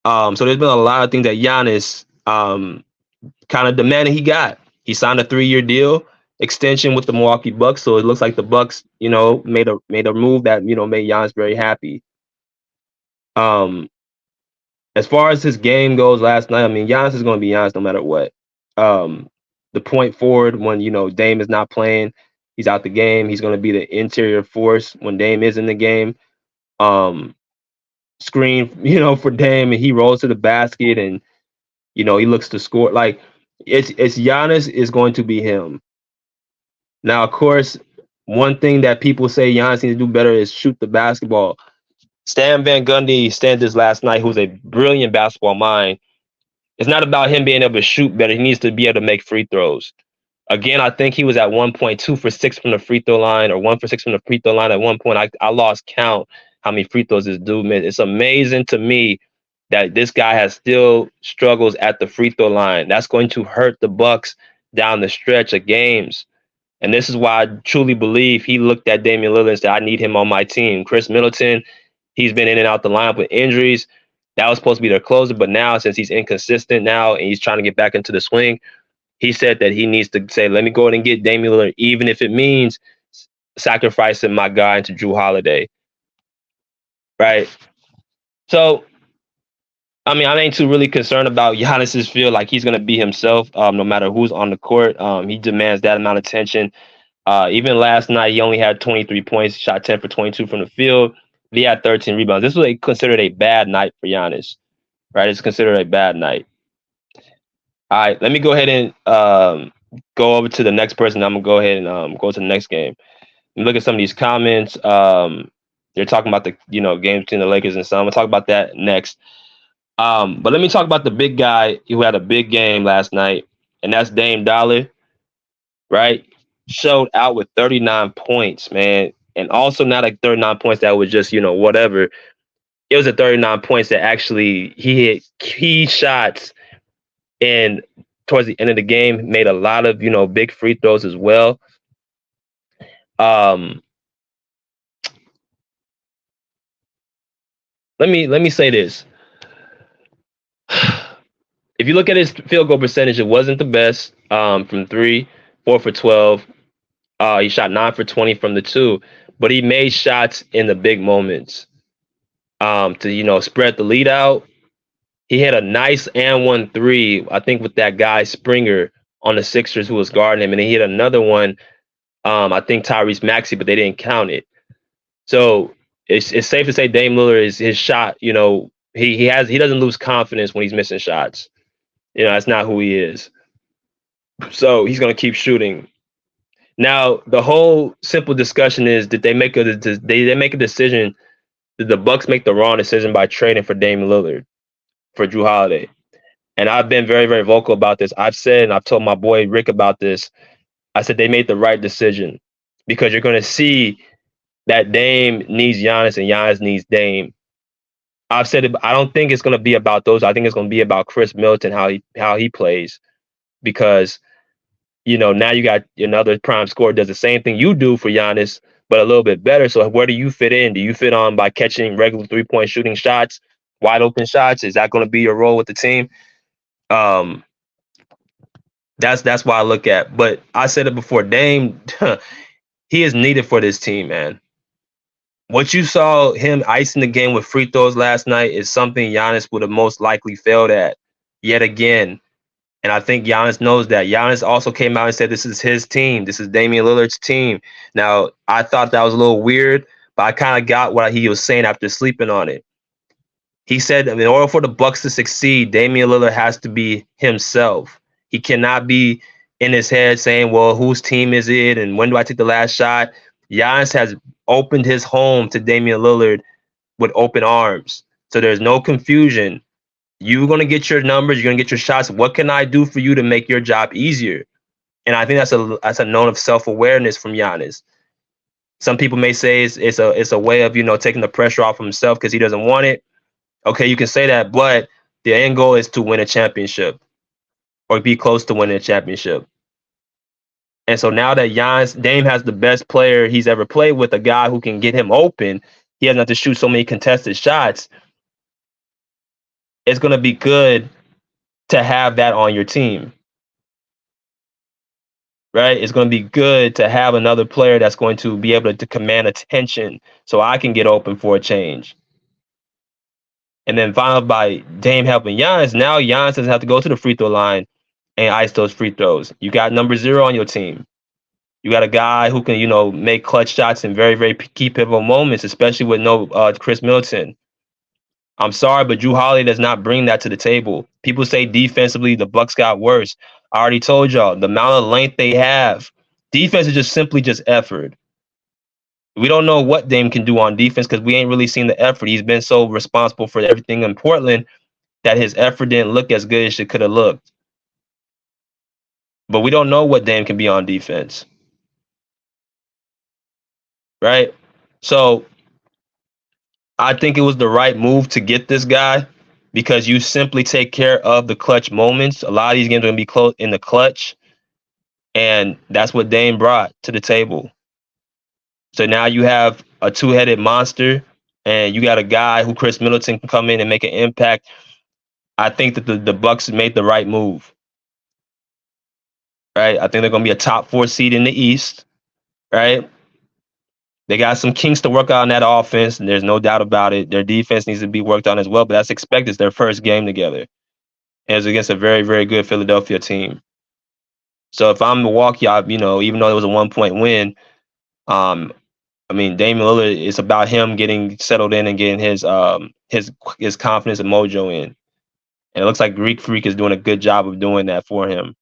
So there's been a lot of things that Giannis kind of demanded. He signed a 3-year deal extension with the Milwaukee Bucks, so it looks like the Bucks made a move that made Giannis very happy. As far as his game goes last night, I mean, Giannis is going to be Giannis no matter what. The point forward, when Dame is not playing, he's out the game. He's going to be the interior force when Dame is in the game. Screen, for Dame, and he rolls to the basket, and he looks to score. Like it's Giannis is going to be him. Now, of course, one thing that people say Giannis needs to do better is shoot the basketball. Stan Van Gundy said this last night, who's a brilliant basketball mind. It's not about him being able to shoot better. He needs to be able to make free throws. Again, I think he was at 1.2 for 6 from the free throw line, or 1 for 6 from the free throw line at one point. I lost count how many free throws this dude made. It's amazing to me that this guy has still struggles at the free throw line. That's going to hurt the Bucks down the stretch of games. And this is why I truly believe he looked at Damian Lillard and said, I need him on my team. Chris Middleton, he's been in and out the lineup with injuries. That was supposed to be their closer, but now since he's inconsistent now and he's trying to get back into the swing, he said that he needs to say, let me go ahead and get Damian Lillard, even if it means sacrificing my guy into Jrue Holiday. Right? So, I mean, I ain't too really concerned about Giannis's feel like he's going to be himself no matter who's on the court. He demands that amount of attention. Even last night, he only had 23 points, shot 10 for 22 from the field. He had 13 rebounds. This was considered a bad night for Giannis, right? It's considered a bad night. All right, let me go ahead and go over to the next person. I'm going to go ahead and go to the next game. Look at some of these comments. They're talking about the games between the Lakers and Suns. I'm going to talk about that next. But let me talk about the big guy who had a big game last night, and that's Dame Dollar, right? Showed out with 39 points, man. And also not like 39 points that was just, whatever. It was a 39 points that actually he hit key shots, and towards the end of the game made a lot of, big free throws as well. let me say this. If you look at his field goal percentage, it wasn't the best from three, 4 for 12. He shot 9 for 20 from the two, but he made shots in the big moments to spread the lead out. He had a nice and 1 3, I think, with that guy Springer on the Sixers who was guarding him, and he hit another one. I think Tyrese Maxey, but they didn't count it. So it's safe to say Dame Lillard is his shot. He doesn't lose confidence when he's missing shots. That's not who he is. So he's gonna keep shooting. Now the whole simple discussion is: did they make a decision? Did the Bucks make the wrong decision by trading for Dame Lillard for Jrue Holiday? And I've been very, very vocal about this. I've said, and I've told my boy Rick about this. I said they made the right decision because you're going to see that Dame needs Giannis and Giannis needs Dame. I've said it. I don't think it's going to be about those. I think it's going to be about Chris Middleton, how he plays, because now you got another prime scorer does the same thing you do for Giannis, but a little bit better. So where do you fit in? Do you fit on by catching regular 3-point shooting shots, wide open shots? Is that going to be your role with the team? That's why I look at. But I said it before, Dame, he is needed for this team, man. What you saw him icing the game with free throws last night is something Giannis would have most likely failed at yet again. And I think Giannis knows that. Giannis also came out and said this is his team. This is Damian Lillard's team. Now, I thought that was a little weird, but I kind of got what he was saying after sleeping on it. He said in order for the Bucks to succeed, Damian Lillard has to be himself. He cannot be in his head saying, well, whose team is it and when do I take the last shot? Giannis has opened his home to Damian Lillard with open arms. So there's no confusion. You're going to get your numbers. You're going to get your shots. What can I do for you to make your job easier? And I think that's a note of self-awareness from Giannis. Some people may say it's a way of, taking the pressure off of himself because he doesn't want it. Okay, you can say that, but the end goal is to win a championship or be close to winning a championship. And so now that Dame has the best player he's ever played with, a guy who can get him open, he doesn't have to shoot so many contested shots. It's going to be good to have that on your team, right? It's going to be good to have another player that's going to be able to command attention so I can get open for a change. And then followed by Dame helping Giannis. Now Giannis doesn't have to go to the free throw line and ice those free throws. You got number 0 on your team. You got a guy who can, make clutch shots in very, very key pivotal moments, especially with no Chris Middleton. I'm sorry, but Jrue Holiday does not bring that to the table. People say defensively the Bucks got worse. I already told y'all the amount of length they have. Defense is just simply effort. We don't know what Dame can do on defense because we ain't really seen the effort. He's been so responsible for everything in Portland that his effort didn't look as good as it could have looked. But we don't know what Dame can be on defense. Right? So I think it was the right move to get this guy because you simply take care of the clutch moments. A lot of these games are going to be close in the clutch, and that's what Dame brought to the table. So now you have a two-headed monster, and you got a guy who Chris Middleton can come in and make an impact. I think that the Bucks made the right move. Right? I think they're going to be a top 4 seed in the East. Right? They got some kinks to work out on that offense, and there's no doubt about it. Their defense needs to be worked on as well, but that's expected. It's their first game together. And it's against a very, very good Philadelphia team. So if I'm Milwaukee, even though it was a 1-point win, Damian Lillard, it's about him getting settled in and getting his confidence and mojo in. And it looks like Greek Freak is doing a good job of doing that for him.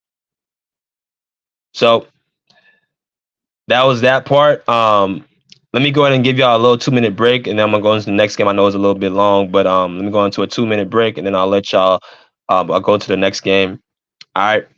So that was that part. Let me go ahead and give y'all a little 2-minute break, and then I'm going to go into the next game. I know it's a little bit long, but let me go into a 2-minute break, and then I'll let y'all I'll go to the next game. All right.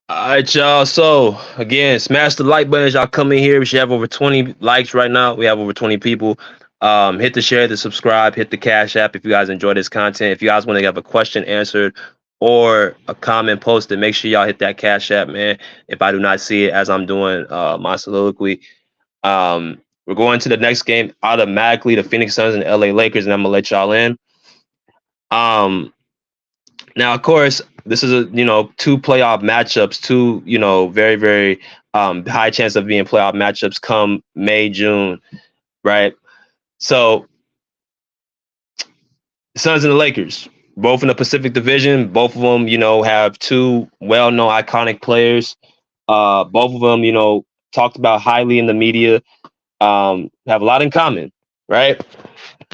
All right, y'all. So again, smash the like button as y'all come in here. We should have over 20 likes right now. We have over 20 people. Hit the share, the subscribe, hit the Cash App if you guys enjoy this content. If you guys want to have a question answered or a comment posted, make sure y'all hit that Cash App, man. If I do not see it as I'm doing my soliloquy. We're going to the next game automatically, the Phoenix Suns and the LA Lakers, and I'm gonna let y'all in. Now, of course, this is two playoff matchups, two very very high chance of being playoff matchups come May, June, right? So, Suns and the Lakers, both in the Pacific Division, both of them have two well-known iconic players. Both of them talked about highly in the media. Have a lot in common, right?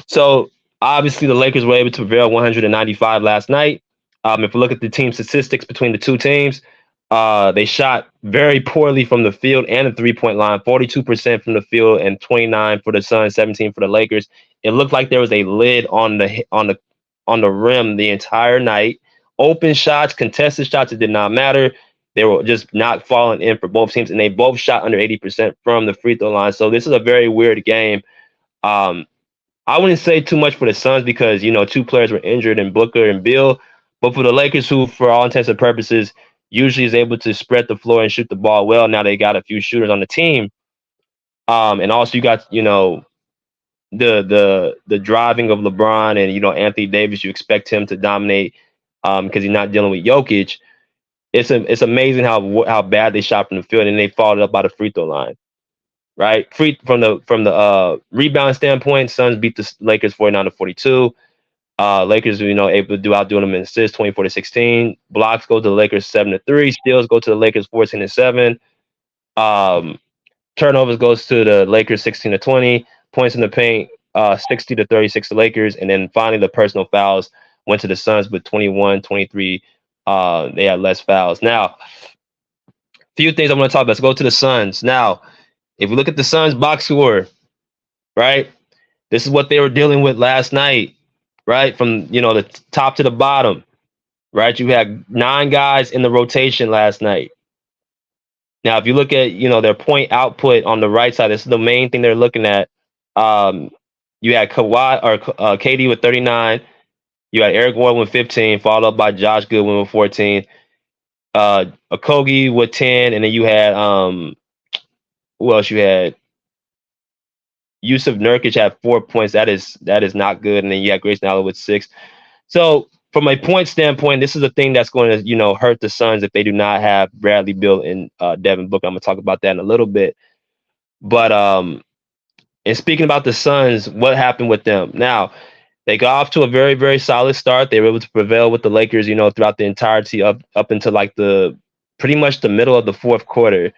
So obviously the Lakers were able to prevail 195 last night. If we look at the team statistics between the two teams, they shot very poorly from the field and the three-point line, 42% from the field and 29 for the Suns, 17 for the Lakers. It looked like there was a lid on the rim the entire night. Open shots, contested shots, it did not matter. They were just not falling in for both teams, and they both shot under 80% from the free throw line. So this is a very weird game. I wouldn't say too much for the Suns because, two players were injured in Booker and Beal. But for the Lakers, who, for all intents and purposes, usually is able to spread the floor and shoot the ball well, now they got a few shooters on the team. And also you got, the driving of LeBron and, Anthony Davis. You expect him to dominate because he's not dealing with Jokic. It's amazing how bad they shot from the field, and they followed up by the free throw line. Right, free from the rebound standpoint, Suns beat the Lakers 49-42. Lakers, able to outdo them in assists 24-16. Blocks go to the Lakers 7-3. Steals go to the Lakers 14-7. Turnovers goes to the Lakers 16-20. Points in the paint 60-36 to Lakers, and then finally the personal fouls went to the Suns with 21-23. They had less fouls. Now, a few things I'm going to talk about. Let's go to the Suns now. If we look at the Suns box score, right, this is what they were dealing with last night, right, from the top to the bottom, right? You had 9 guys in the rotation last night. Now, if you look at their point output on the right side, this is the main thing they're looking at. You had KD with 39. You had Eric Gordon with 15, followed up by Josh Goodwin with 14. Okogie with 10, and then you had who else you had? Yusuf Nurkic had 4 points. That is not good. And then you had Grayson Allen with 6. So from a point standpoint, this is a thing that's going to hurt the Suns if they do not have Bradley Beal and Devin Booker. I'm going to talk about that in a little bit. But and speaking about the Suns, what happened with them? Now, they got off to a very, very solid start. They were able to prevail with the Lakers, throughout the entirety up until like pretty much the middle of the fourth quarter.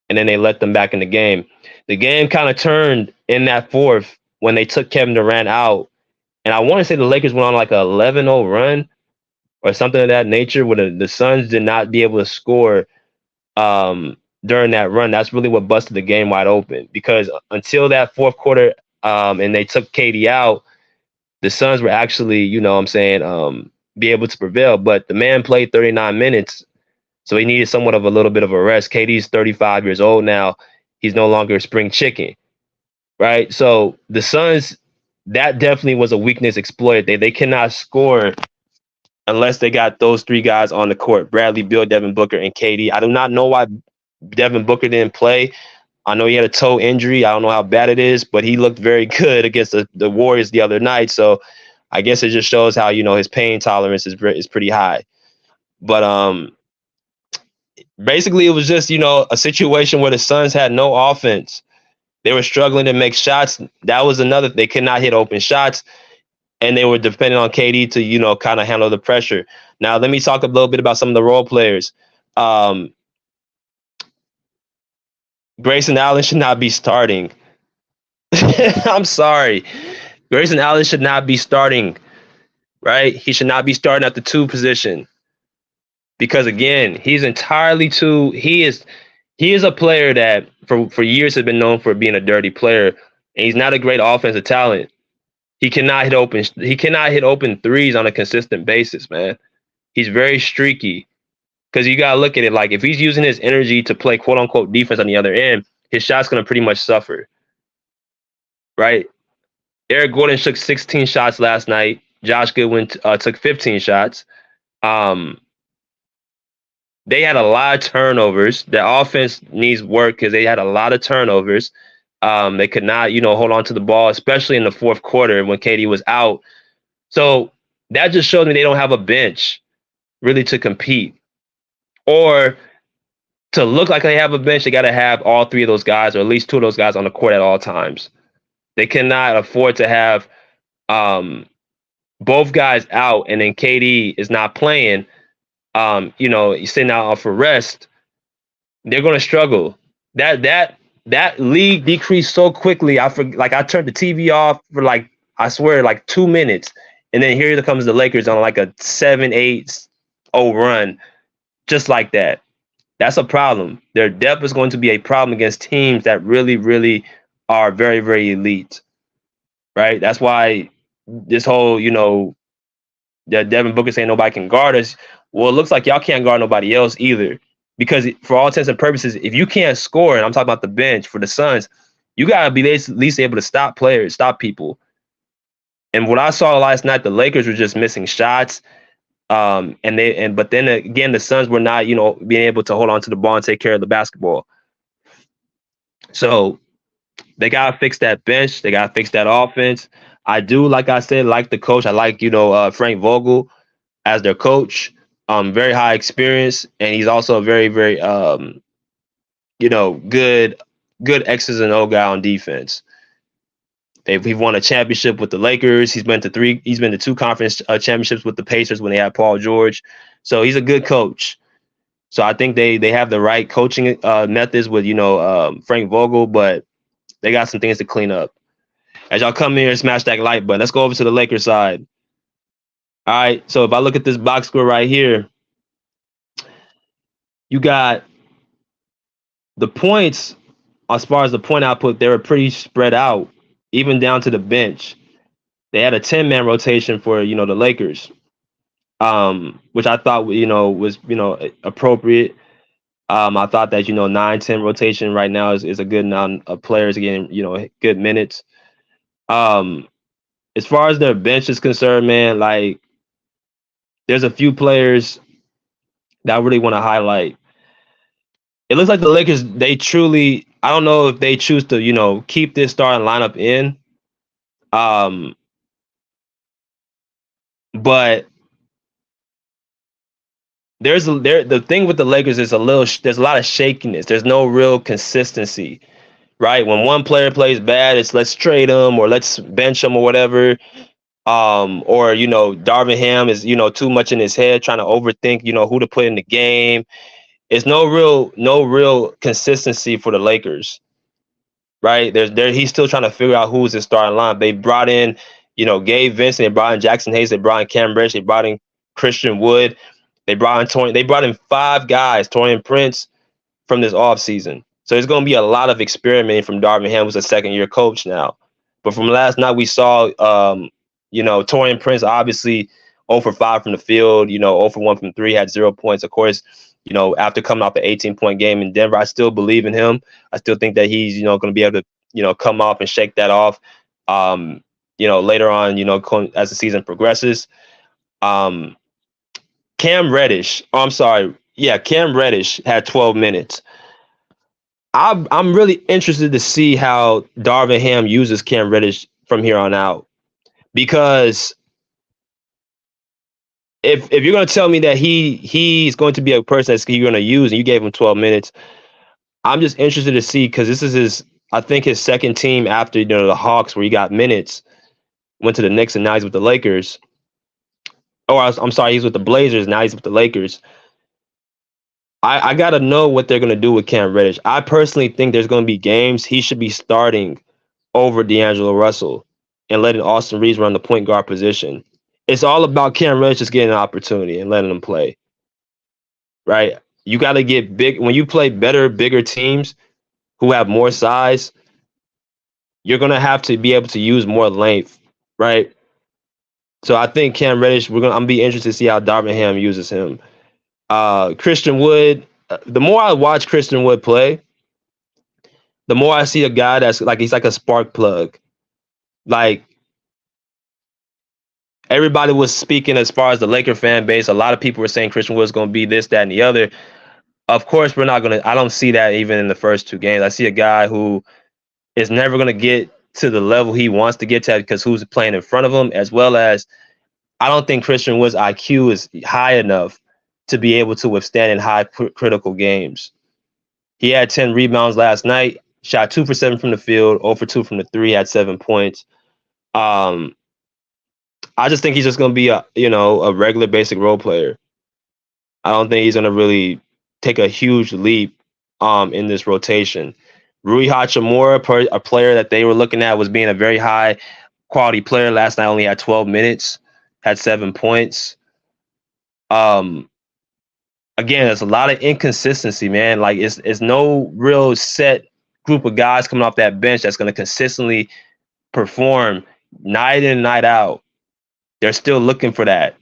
And then they let them back in the game. The game kind of turned in that fourth when they took Kevin Durant out. And I want to say the Lakers went on like a 11-0 run or something of that nature, where the Suns did not be able to score during that run. That's really what busted the game wide open, because until that fourth quarter and they took KD out, the Suns were actually, be able to prevail. But the man played 39 minutes, so he needed somewhat of a little bit of a rest. KD's 35 years old now. He's no longer a spring chicken, right? So the Suns, that definitely was a weakness exploited. They cannot score unless they got those three guys on the court: Bradley Beal, Devin Booker, and KD. I do not know why Devin Booker didn't play. I know he had a toe injury. I don't know how bad it is, but he looked very good against the Warriors the other night. So I guess it just shows how, his pain tolerance is pretty high. But basically it was just, a situation where the Suns had no offense. They were struggling to make shots. That was another. They could not hit open shots, and they were depending on KD to, kind of handle the pressure. Now, let me talk a little bit about some of the role players. Grayson Allen should not be starting. I'm sorry. Grayson Allen should not be starting, right? He should not be starting at the 2 position. Because again, he is a player that for years has been known for being a dirty player, and he's not a great offensive talent. He cannot hit open threes on a consistent basis, man. He's very streaky. Because you gotta look at it like, if he's using his energy to play quote unquote defense on the other end, his shot's gonna pretty much suffer. Right? Eric Gordon took 16 shots last night. Josh Goodwin took 15 shots. They had a lot of turnovers. Their offense needs work because they had a lot of turnovers. They could not, hold on to the ball, especially in the fourth quarter when KD was out. So that just shows me they don't have a bench really to compete. Or to look like they have a bench, they got to have all 3 of those guys, or at least 2 of those guys on the court at all times. They cannot afford to have both guys out and then KD is not playing. He's sitting out for rest. They're going to struggle. That league decreased so quickly. I turned the TV off for I swear 2 minutes, and then here comes the Lakers on like a 7-8-0 run, just like that. That's a problem. Their depth is going to be a problem against teams that really, really are very, very elite, right? That's why this whole, that Devin Booker saying nobody can guard us. Well, it looks like y'all can't guard nobody else either. Because for all intents and purposes, if you can't score, and I'm talking about the bench for the Suns, you got to be at least able to stop players, stop people. And what I saw last night, the Lakers were just missing shots. But then again, the Suns were not, being able to hold on to the ball and take care of the basketball. So they got to fix that bench. They got to fix that offense. I do, like I said, like the coach. I like, Frank Vogel as their coach. Very high experience, and he's also a very, very, good X's and O guy on defense. He won a championship with the Lakers. He's been to 2 conference championships with the Pacers when they had Paul George. So he's a good coach. So I think they have the right coaching methods with, Frank Vogel, but they got some things to clean up. As y'all come here and smash that like button, let's go over to the Lakers side. All right, so if I look at this box score right here, you got the points. As far as the point output, they were pretty spread out, even down to the bench. They had a 10-man rotation for, the Lakers, which I thought, was, appropriate. I thought that, 9-10 rotation right now is a good amount of players getting, good minutes. As far as their bench is concerned, man, like, there's a few players that I really want to highlight. It looks like the Lakers, I don't know if they choose to, keep this starting lineup in. But the thing with the Lakers is there's a lot of shakiness. There's no real consistency, right? When one player plays bad, it's let's trade him or let's bench him or whatever. Or, Darvin Ham is, too much in his head trying to overthink, who to put in the game. It's no real consistency for the Lakers, right? He's still trying to figure out who's his starting line. They brought in, Gabe Vincent, they brought in Jackson Hayes, they brought in Cam Reddish, they brought in Christian Wood, they brought in 5 guys, Taurean Prince, from this offseason. So there's going to be a lot of experimenting from Darvin Ham, who's a second-year coach now. But from last night, we saw, Taurean Prince obviously 0 for 5 from the field, 0 for 1 from 3, had 0 points. Of course, after coming off an 18-point game in Denver, I still believe in him. I still think that he's, going to be able to, come off and shake that off, later on, as the season progresses. Cam Reddish, oh, I'm sorry. Yeah, Cam Reddish had 12 minutes. I'm really interested to see how Darvin Ham uses Cam Reddish from here on out, because if you're going to tell me that he's going to be a person that you're going to use and you gave him 12 minutes, I'm just interested to see, because this is I think his second team after the Hawks, where he got minutes, went to the Knicks, and now he's with the Lakers. I'm sorry, he's with the Blazers, now he's with the Lakers. I got to know what they're going to do with Cam Reddish. I personally think there's going to be games he should be starting over D'Angelo Russell and letting Austin Reeves run the point guard position. It's all about Cam Reddish just getting an opportunity and letting him play, right? You got to get big. When you play better, bigger teams who have more size, you're going to have to be able to use more length, right? So I think Cam Reddish, I'm be interested to see how Darvin Ham uses him. Christian Wood, the more I watch Christian Wood play, the more I see a guy that's like, he's like a spark plug. Like, everybody was speaking as far as the Laker fan base. A lot of people were saying Christian Wood's going to be this, that, and the other. Of course, I don't see that even in the first two games. I see a guy who is never going to get to the level he wants to get to because who's playing in front of him, as well as I don't think Christian Wood's IQ is high enough to be able to withstand in high critical games. He had 10 rebounds last night, shot 2 for 7 from the field, 0 for 2 from the 3, had 7 points. I just think he's just going to be a regular basic role player. I don't think he's going to really take a huge leap in this rotation. Rui Hachimura, a player that they were looking at was being a very high quality player, last night only had 12 minutes, had 7 points. Again, there's a lot of inconsistency, man. Like, it's no real set group of guys coming off that bench that's going to consistently perform night in, night out. They're still looking for that.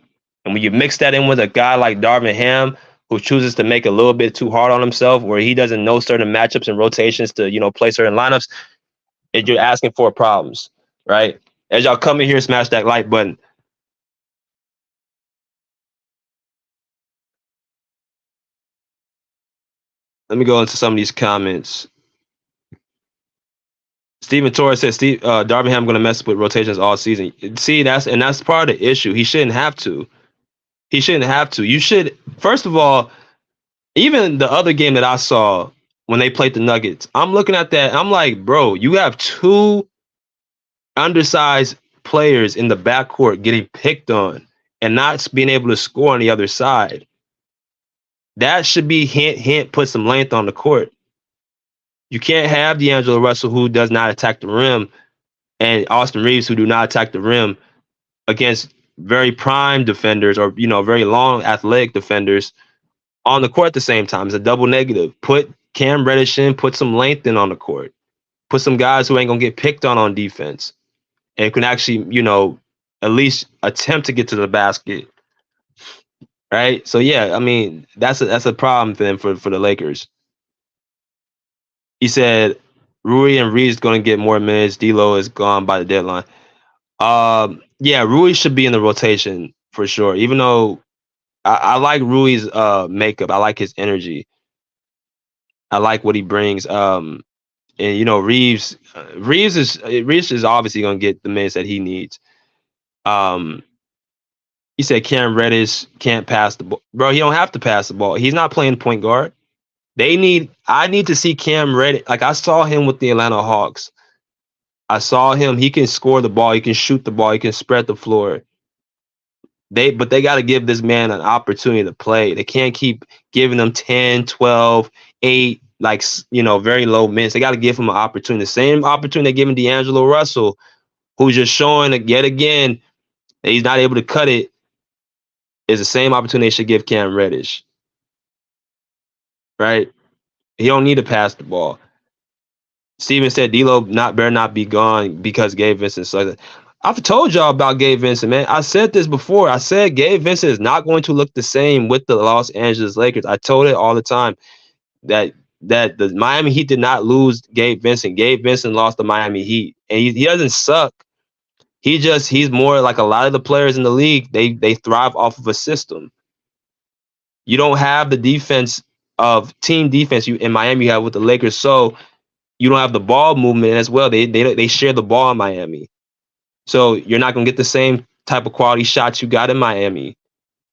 And when you mix that in with a guy like Darvin Ham, who chooses to make a little bit too hard on himself, where he doesn't know certain matchups and rotations to, play certain lineups, you're asking for problems, right? As y'all come in here, smash that like button. Let me go into some of these comments. Stephen Torres says Darvin Ham going to mess with rotations all season. See, that's part of the issue. He shouldn't have to. He shouldn't have to. You should, first of all, even the other game that I saw when they played the Nuggets, I'm looking at that. I'm like, bro, you have two undersized players in the backcourt getting picked on and not being able to score on the other side. That should be hint, put some length on the court. You can't have D'Angelo Russell, who does not attack the rim, and Austin Reeves, who do not attack the rim, against very prime defenders or, very long athletic defenders on the court at the same time. It's a double negative. Put Cam Reddish in, put some length in on the court. Put some guys who ain't going to get picked on defense and can actually, at least attempt to get to the basket. Right? So, yeah, I mean, that's a problem for them, for the Lakers. He said Rui and Reeves going to get more minutes. D'Lo is gone by the deadline. Yeah, Rui should be in the rotation for sure. Even though I like Rui's makeup, I like his energy, I like what he brings. And Reeves is obviously going to get the minutes that he needs. He said Cam Reddish can't pass the ball, bro. He don't have to pass the ball. He's not playing point guard. I need to see Cam Reddish. Like, I saw him with the Atlanta Hawks. I saw him. He can score the ball. He can shoot the ball. He can spread the floor. But they got to give this man an opportunity to play. They can't keep giving him 10, 12, 8, very low minutes. They got to give him an opportunity. The same opportunity they're giving D'Angelo Russell, who's just showing yet again that he's not able to cut it, is the same opportunity they should give Cam Reddish. Right? He don't need to pass the ball. Steven said D'Lo better not be gone because Gabe Vincent sucks. I've told y'all about Gabe Vincent, man. I said this before. I said Gabe Vincent is not going to look the same with the Los Angeles Lakers. I told it all the time that the Miami Heat did not lose Gabe Vincent. Gabe Vincent lost the Miami Heat, and he doesn't suck. He's more like a lot of the players in the league. They thrive off of a system. You don't have the defense of team defense you in Miami you have with the Lakers, so you don't have the ball movement as well. They share the ball in Miami. So you're not going to get the same type of quality shots you got in Miami.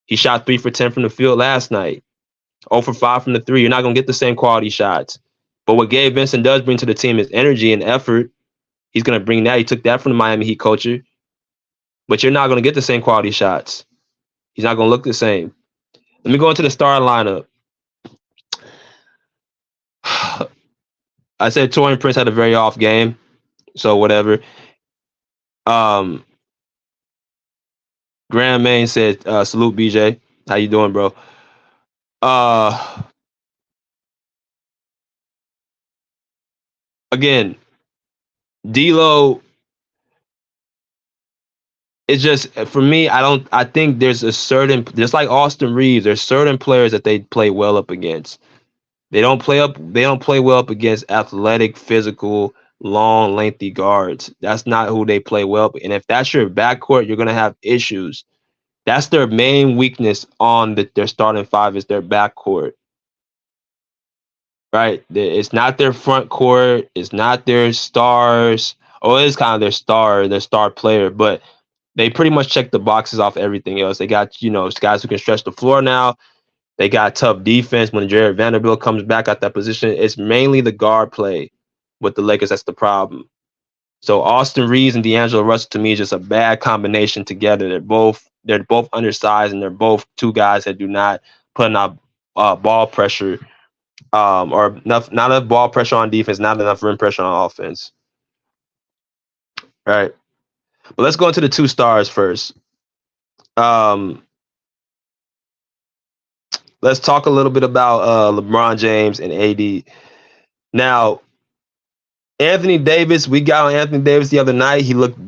He shot 3 for 10 from the field last night, 0 for 5 from the 3. You're not going to get the same quality shots. But what Gabe Vincent does bring to the team is energy and effort. He's going to bring that. He took that from the Miami Heat culture. But you're not going to get the same quality shots. He's not going to look the same. Let me go into the starting lineup. I said Taurean Prince had a very off game, so whatever. Graham Main said, salute BJ. How you doing, bro? Again, D'Lo, it's just for me, I think there's just like Austin Reeves, there's certain players that they play well up against. They don't play well up against athletic, physical, long, lengthy guards. That's not who they play well. And if that's your backcourt, you're gonna have issues. That's their main weakness on their starting five is their backcourt. Right? It's not their front court. It's not their stars. Oh, it is kind of their star player, but they pretty much check the boxes off everything else. They got, guys who can stretch the floor now. They got tough defense when Jared Vanderbilt comes back at that position. It's mainly the guard play with the Lakers that's the problem. So Austin Reeves and D'Angelo Russell to me is just a bad combination together. They're both undersized and they're both two guys that do not put enough ball pressure or not enough ball pressure on defense, not enough rim pressure on offense. All right. But let's go into the two stars first. Let's talk a little bit about LeBron James and AD. Now, Anthony Davis, we got on Anthony Davis the other night. He looked,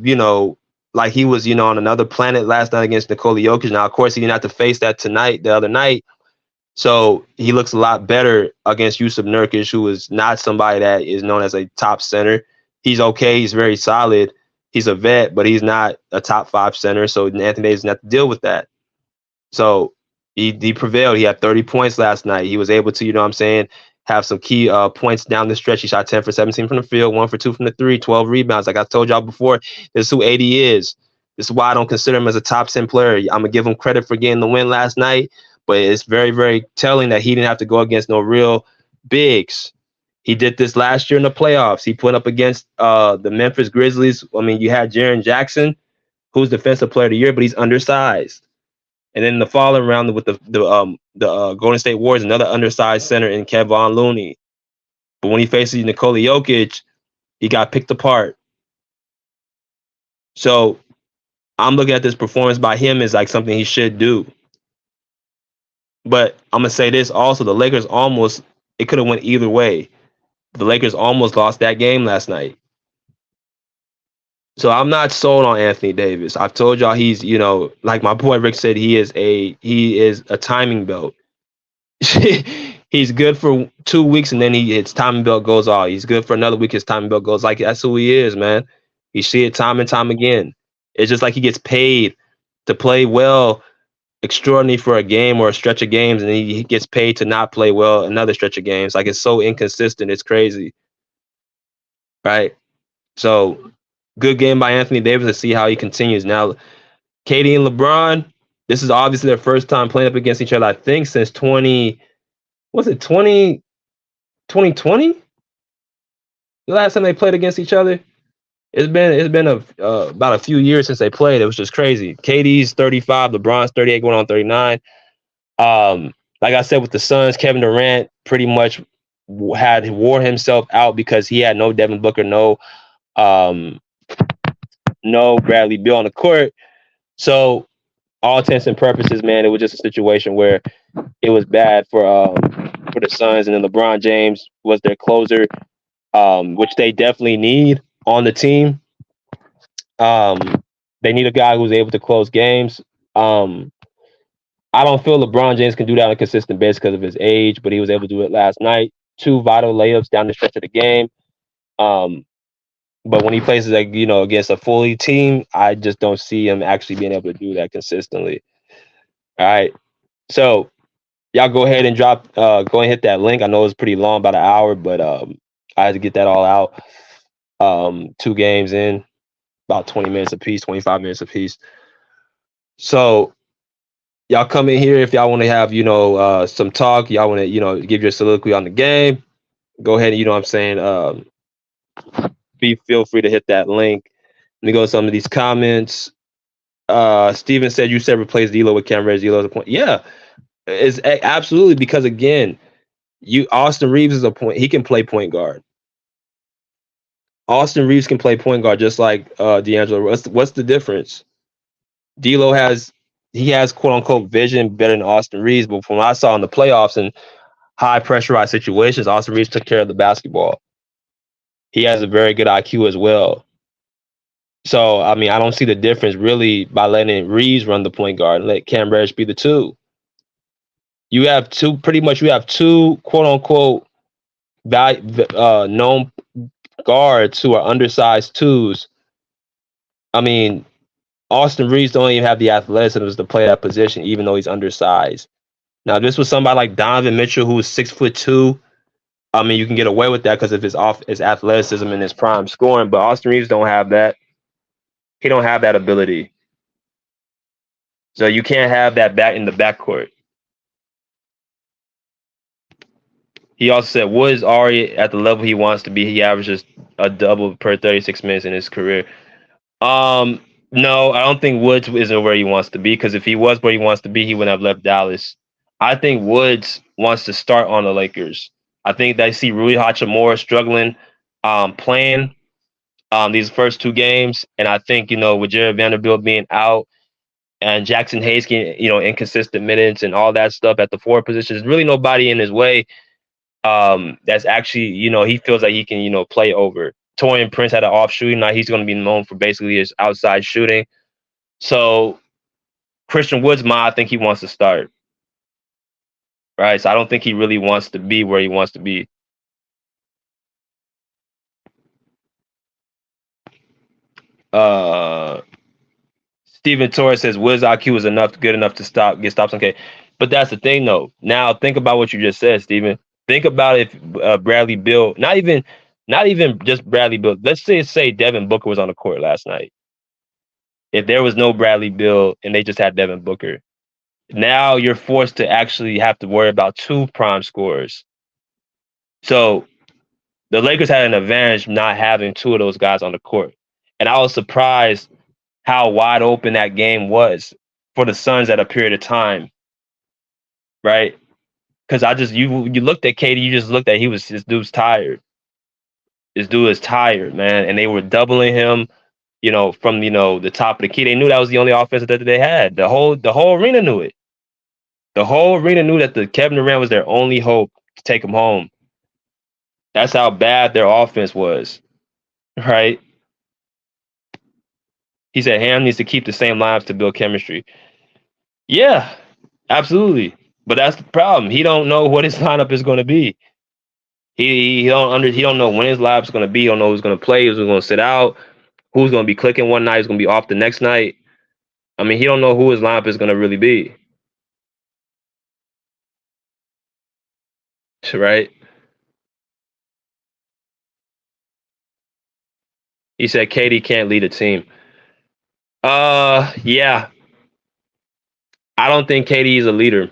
like he was, on another planet last night against Nikola Jokic. Now, of course, he didn't have to face that the other night. So he looks a lot better against Yusuf Nurkic, who is not somebody that is known as a top center. He's okay. He's very solid. He's a vet, but he's not a top 5 center. So Anthony Davis didn't have to deal with that. So he prevailed. He had 30 points last night. He was able to, have some key points down the stretch. He shot 10 for 17 from the field, 1 for 2 from the 3, 12 rebounds. Like I told y'all before, this is who AD is. This is why I don't consider him as a top 10 player. I'm going to give him credit for getting the win last night, but it's very, very telling that he didn't have to go against no real bigs. He did this last year in the playoffs. He put up against the Memphis Grizzlies. I mean, you had Jaren Jackson, who's Defensive Player of the Year, but he's undersized. And then the following round with the Golden State Warriors, another undersized center in Kevon Looney. But when he faces Nikola Jokic, he got picked apart. So I'm looking at this performance by him as like something he should do. But I'm going to say this also, the Lakers it could have went either way. The Lakers almost lost that game last night. So I'm not sold on Anthony Davis. I've told y'all he's, like my boy Rick said, he is a timing belt. He's good for 2 weeks and then his timing belt goes off. He's good for another week, his timing belt goes like that's who he is, man. You see it time and time again. It's just like he gets paid to play well, extraordinary for a game or a stretch of games, and he gets paid to not play well another stretch of games. Like it's so inconsistent, it's crazy. Right? So good game by Anthony Davis to see how he continues. Now, KD and LeBron, this is obviously their first time playing up against each other, I think, since 2020? The last time they played against each other? It's been about a few years since they played. It was just crazy. KD's 35, LeBron's 38, going on 39. Like I said, with the Suns, Kevin Durant pretty much wore himself out because he had no Devin Booker, no Bradley Beal on the court. So all intents and purposes, man, it was just a situation where it was bad for the Suns, and then LeBron James was their closer, which they definitely need on the team. They need a guy who's able to close games. Um, I don't feel LeBron James can do that on a consistent basis because of his age, but he was able to do it last night. Two vital layups down the stretch of the game. Um, but when he plays like against a fully team, I just don't see him actually being able to do that consistently. All right, so y'all go ahead and go and hit that link. I know it's pretty long, about an hour, but I had to get that all out. 2 games in, about 20 minutes apiece, 25 minutes apiece. So y'all come in here if y'all want to have some talk. Y'all want to give your soliloquy on the game. Go ahead and what I'm saying. Feel free to hit that link. Let me go to some of these comments. Steven said you said replace D'Lo with Cam Reddish. D'Lo's a point. Yeah, it's absolutely, because again, Austin Reeves is a point. He can play point guard. Austin Reeves can play point guard just like D'Angelo. What's the difference? D'Lo has quote unquote vision better than Austin Reeves, but from what I saw in the playoffs and high pressurized situations, Austin Reeves took care of the basketball. He has a very good IQ as well. So I mean, I don't see the difference really by letting Reeves run the point guard and let Cam Reddish be the two. You have two quote unquote known guards who are undersized twos. I mean, Austin Reeves don't even have the athleticism to play that position, even though he's undersized. Now, this was somebody like Donovan Mitchell, who was 6'2". I mean, you can get away with that because of his athleticism and his prime scoring. But Austin Reeves don't have that. He don't have that ability. So you can't have that back in the backcourt. He also said Wood is already at the level he wants to be. He averages a double per 36 minutes in his career. No, I don't think Woods isn't where he wants to be, because if he was where he wants to be, he wouldn't have left Dallas. I think Woods wants to start on the Lakers. I think they see Rui Hachimura struggling playing these first 2 games. And I think, with Jared Vanderbilt being out and Jackson Hayes getting, inconsistent minutes and all that stuff at the forward position, there's really nobody in his way that's actually, he feels like he can, play over. Torian Prince had an off shooting night. He's going to be known for basically his outside shooting. So Christian Woods, I think he wants to start. Right. So I don't think he really wants to be where he wants to be. Steven Torres says Woods IQ is good enough to get stops. Okay. But that's the thing though. Now think about what you just said, Steven. Think about if Bradley Beal, not even just Bradley Beal. Let's say Devin Booker was on the court last night. If there was no Bradley Beal and they just had Devin Booker, now you're forced to actually have to worry about 2 prime scorers. So the Lakers had an advantage not having 2 of those guys on the court. And I was surprised how wide open that game was for the Suns at a period of time. Right? Because you looked at KD, you just looked at this dude's tired. This dude is tired, man. And they were doubling him, from the top of the key. They knew that was the only offense that they had. The whole arena knew it. The whole arena knew that the Kevin Durant was their only hope to take him home. That's how bad their offense was. Right? He said Ham needs to keep the same lineups to build chemistry. Yeah, absolutely. But that's the problem. He don't know what his lineup is going to be. He don't know when his lineup is going to be. He don't know who's going to play, who's going to sit out, who's going to be clicking one night, who's going to be off the next night. I mean, he don't know who his lineup is going to really be. Right? He said KD can't lead a team. Yeah. I don't think KD is a leader.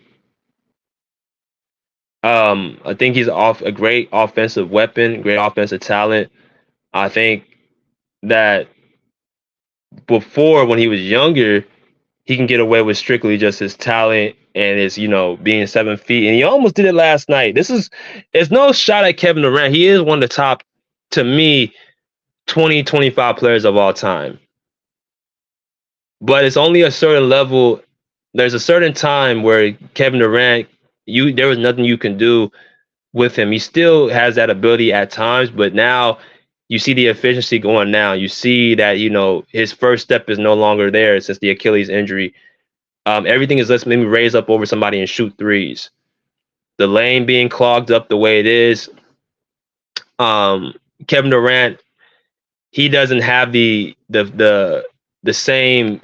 I think he's a great offensive weapon, great offensive talent. I think that before, when he was younger, he can get away with strictly just his talent and his, being 7 feet. And he almost did it last night. It's no shot at Kevin Durant. He is one of the top, to me, 20, 25 players of all time. But it's only a certain level. There's a certain time where Kevin Durant, there was nothing you can do with him. He still has that ability at times, but now you see the efficiency going down. You see that, his first step is no longer there since the Achilles injury. Everything is, let's maybe raise up over somebody and shoot threes. The lane being clogged up the way it is. Kevin Durant, he doesn't have the same,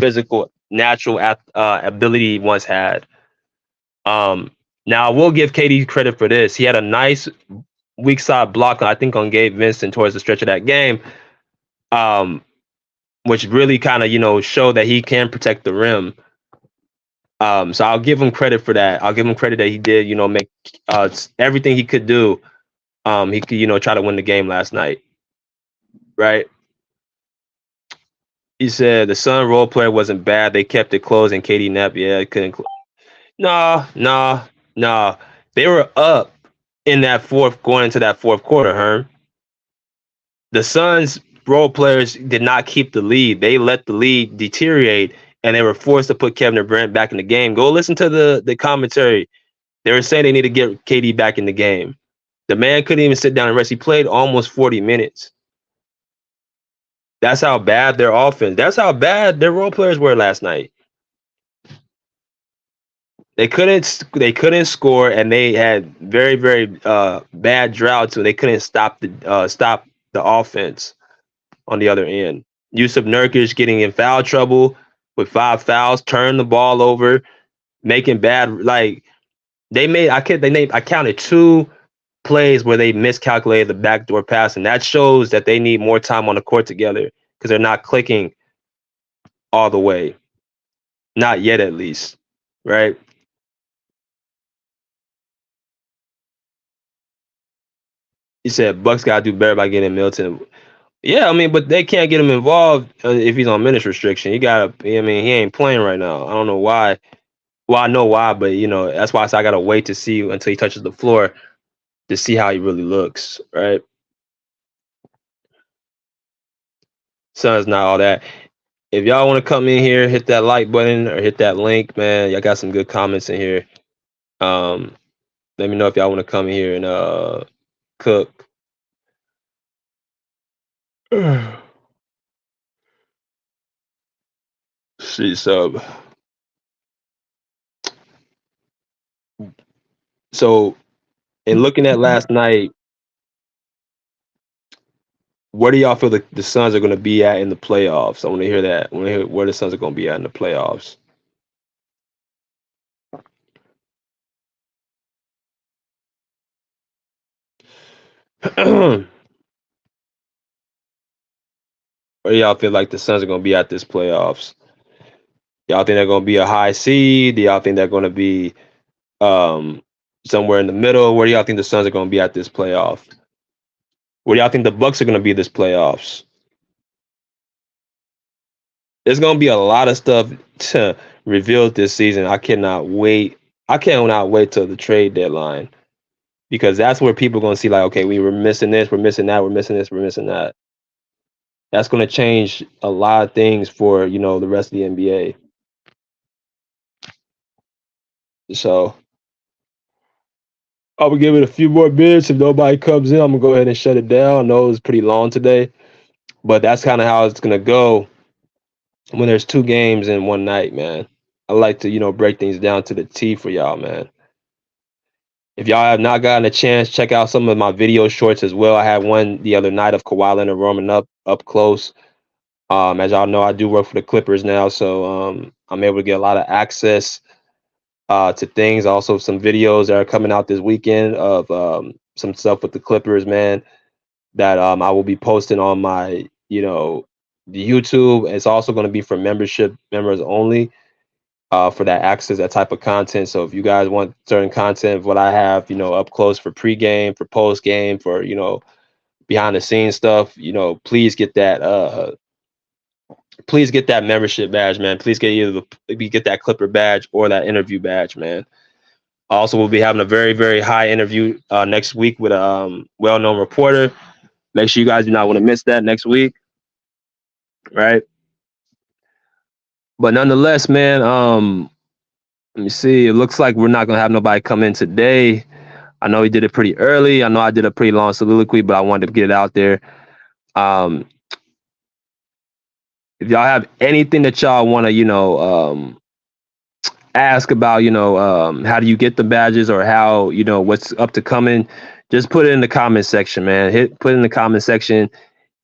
physical, natural ability he once had. Now, I will give KD credit for this. He had a nice weak side block, I think, on Gabe Vincent towards the stretch of that game, which really kind of, showed that he can protect the rim. So I'll give him credit for that. I'll give him credit that he did, make everything he could do. He could, try to win the game last night, right? He said the Sun role player wasn't bad. They kept it close, and KD Knapp, couldn't. No. They were up in that going into that fourth quarter, Herm. The Suns role players did not keep the lead. They let the lead deteriorate, and they were forced to put Kevin Durant back in the game. Go listen to the commentary. They were saying they need to get KD back in the game. The man couldn't even sit down and rest. He played almost 40 minutes. That's how bad their offense. That's how bad their role players were last night. They couldn't score, and they had very, very bad droughts, so they couldn't stop the offense on the other end. Yusuf Nurkic getting in foul trouble with 5 fouls, turn the ball over, making bad I counted 2 plays where they miscalculated the backdoor pass, and that shows that they need more time on the court together because they're not clicking all the way. Not yet, at least, right? He said Bucks got to do better by getting Milton. Yeah, I mean, but they can't get him involved if he's on minutes restriction. He ain't playing right now. I don't know why. Well, I know why, but that's why I gotta wait to see until he touches the floor to see how he really looks, right? Sun's not all that. If y'all want to come in here, hit that like button or hit that link, man. Y'all got some good comments in here. Let me know if y'all want to come in here and cook. See sub. So, in looking at last night, where do y'all feel the Suns are going to be at in the playoffs? I want to hear that. I want to hear where the Suns are going to be at in the playoffs. Where do y'all feel like the Suns are going to be at this playoffs? Y'all think they're going to be a high seed? Do y'all think they're going to be somewhere in the middle? Where do y'all think the Suns are going to be at this playoff? Where do y'all think the Bucks are going to be this playoffs? There's going to be a lot of stuff to reveal this season. I cannot wait. I cannot wait till the trade deadline, because that's where people are going to see, like, okay, we were missing this, we're missing that, we're missing this, we're missing that. That's going to change a lot of things for, the rest of the NBA. So I'm going to give it a few more minutes. If nobody comes in, I'm going to go ahead and shut it down. I know it was pretty long today, but that's kind of how it's going to go when there's 2 games in one night, man. I like to, break things down to the T for y'all, man. If y'all have not gotten a chance, check out some of my video shorts as well. I had one the other night of Kawhi Leonard warming up close. As y'all know, I do work for the Clippers now, so I'm able to get a lot of access to things. Also, some videos that are coming out this weekend of some stuff with the Clippers, man, that I will be posting on my, the YouTube. It's also going to be for members only, for that access, that type of content. So if you guys want certain content of what I have, up close for pregame, for postgame, for, behind the scenes stuff, please get that. Please get that membership badge, man. Please get that Clipper badge or that interview badge, man. Also, we'll be having a very, very high interview next week with a well-known reporter. Make sure you guys do not want to miss that next week, right? But nonetheless, man, let me see. It looks like we're not going to have nobody come in today. I know he did it pretty early. I know I did a pretty long soliloquy, but I wanted to get it out there. Um, if y'all have anything that y'all want to, ask about, how do you get the badges or how, what's up to coming, just put it in the comment section, man. Put it in the comment section,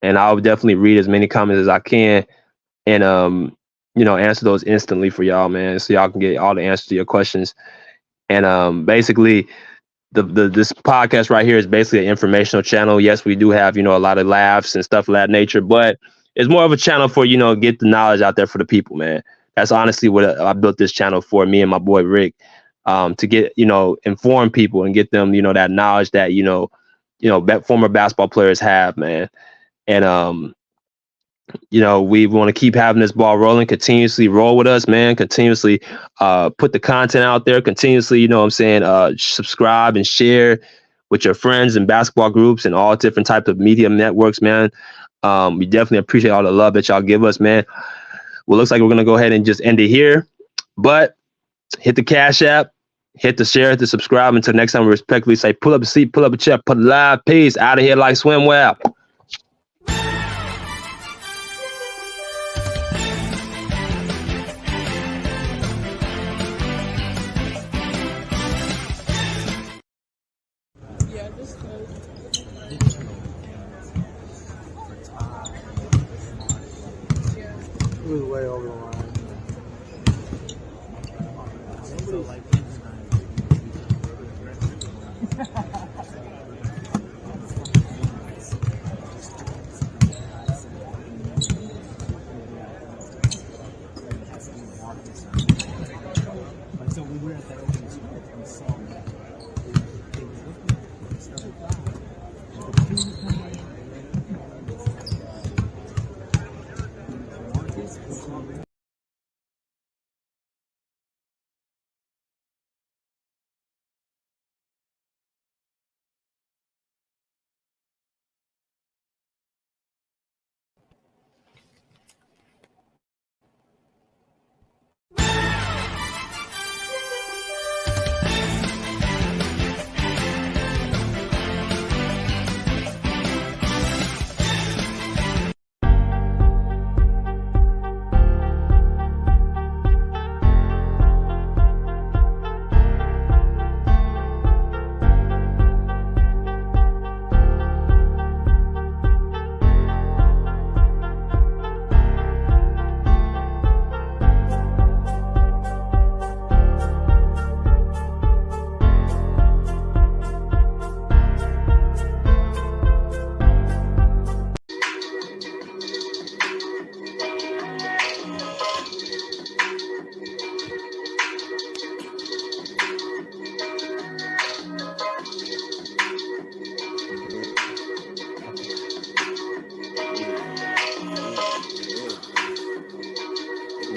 and I'll definitely read as many comments as I can, and answer those instantly for y'all, man, so y'all can get all the answers to your questions. And basically, this podcast right here is basically an informational channel. Yes, we do have, a lot of laughs and stuff of that nature, but it's more of a channel for, get the knowledge out there for the people, man. That's honestly what I built this channel for, me and my boy Rick, to get, inform people and get them, that knowledge that, former basketball players have, man. And we want to keep having this ball rolling, continuously roll with us, man, continuously put the content out there, continuously, subscribe and share with your friends and basketball groups and all different types of media networks, man. We definitely appreciate all the love that y'all give us, man. Well, looks like we're going to go ahead and just end it here, but hit the Cash App, hit the share, hit the subscribe. Until next time, we respectfully say, pull up a seat, pull up a chair, put a live. Peace. Out of here like swimwear. It was way over the line. So we were at that opening spot and we saw that.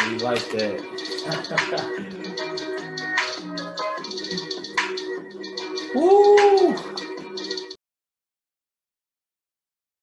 You like that. Woo!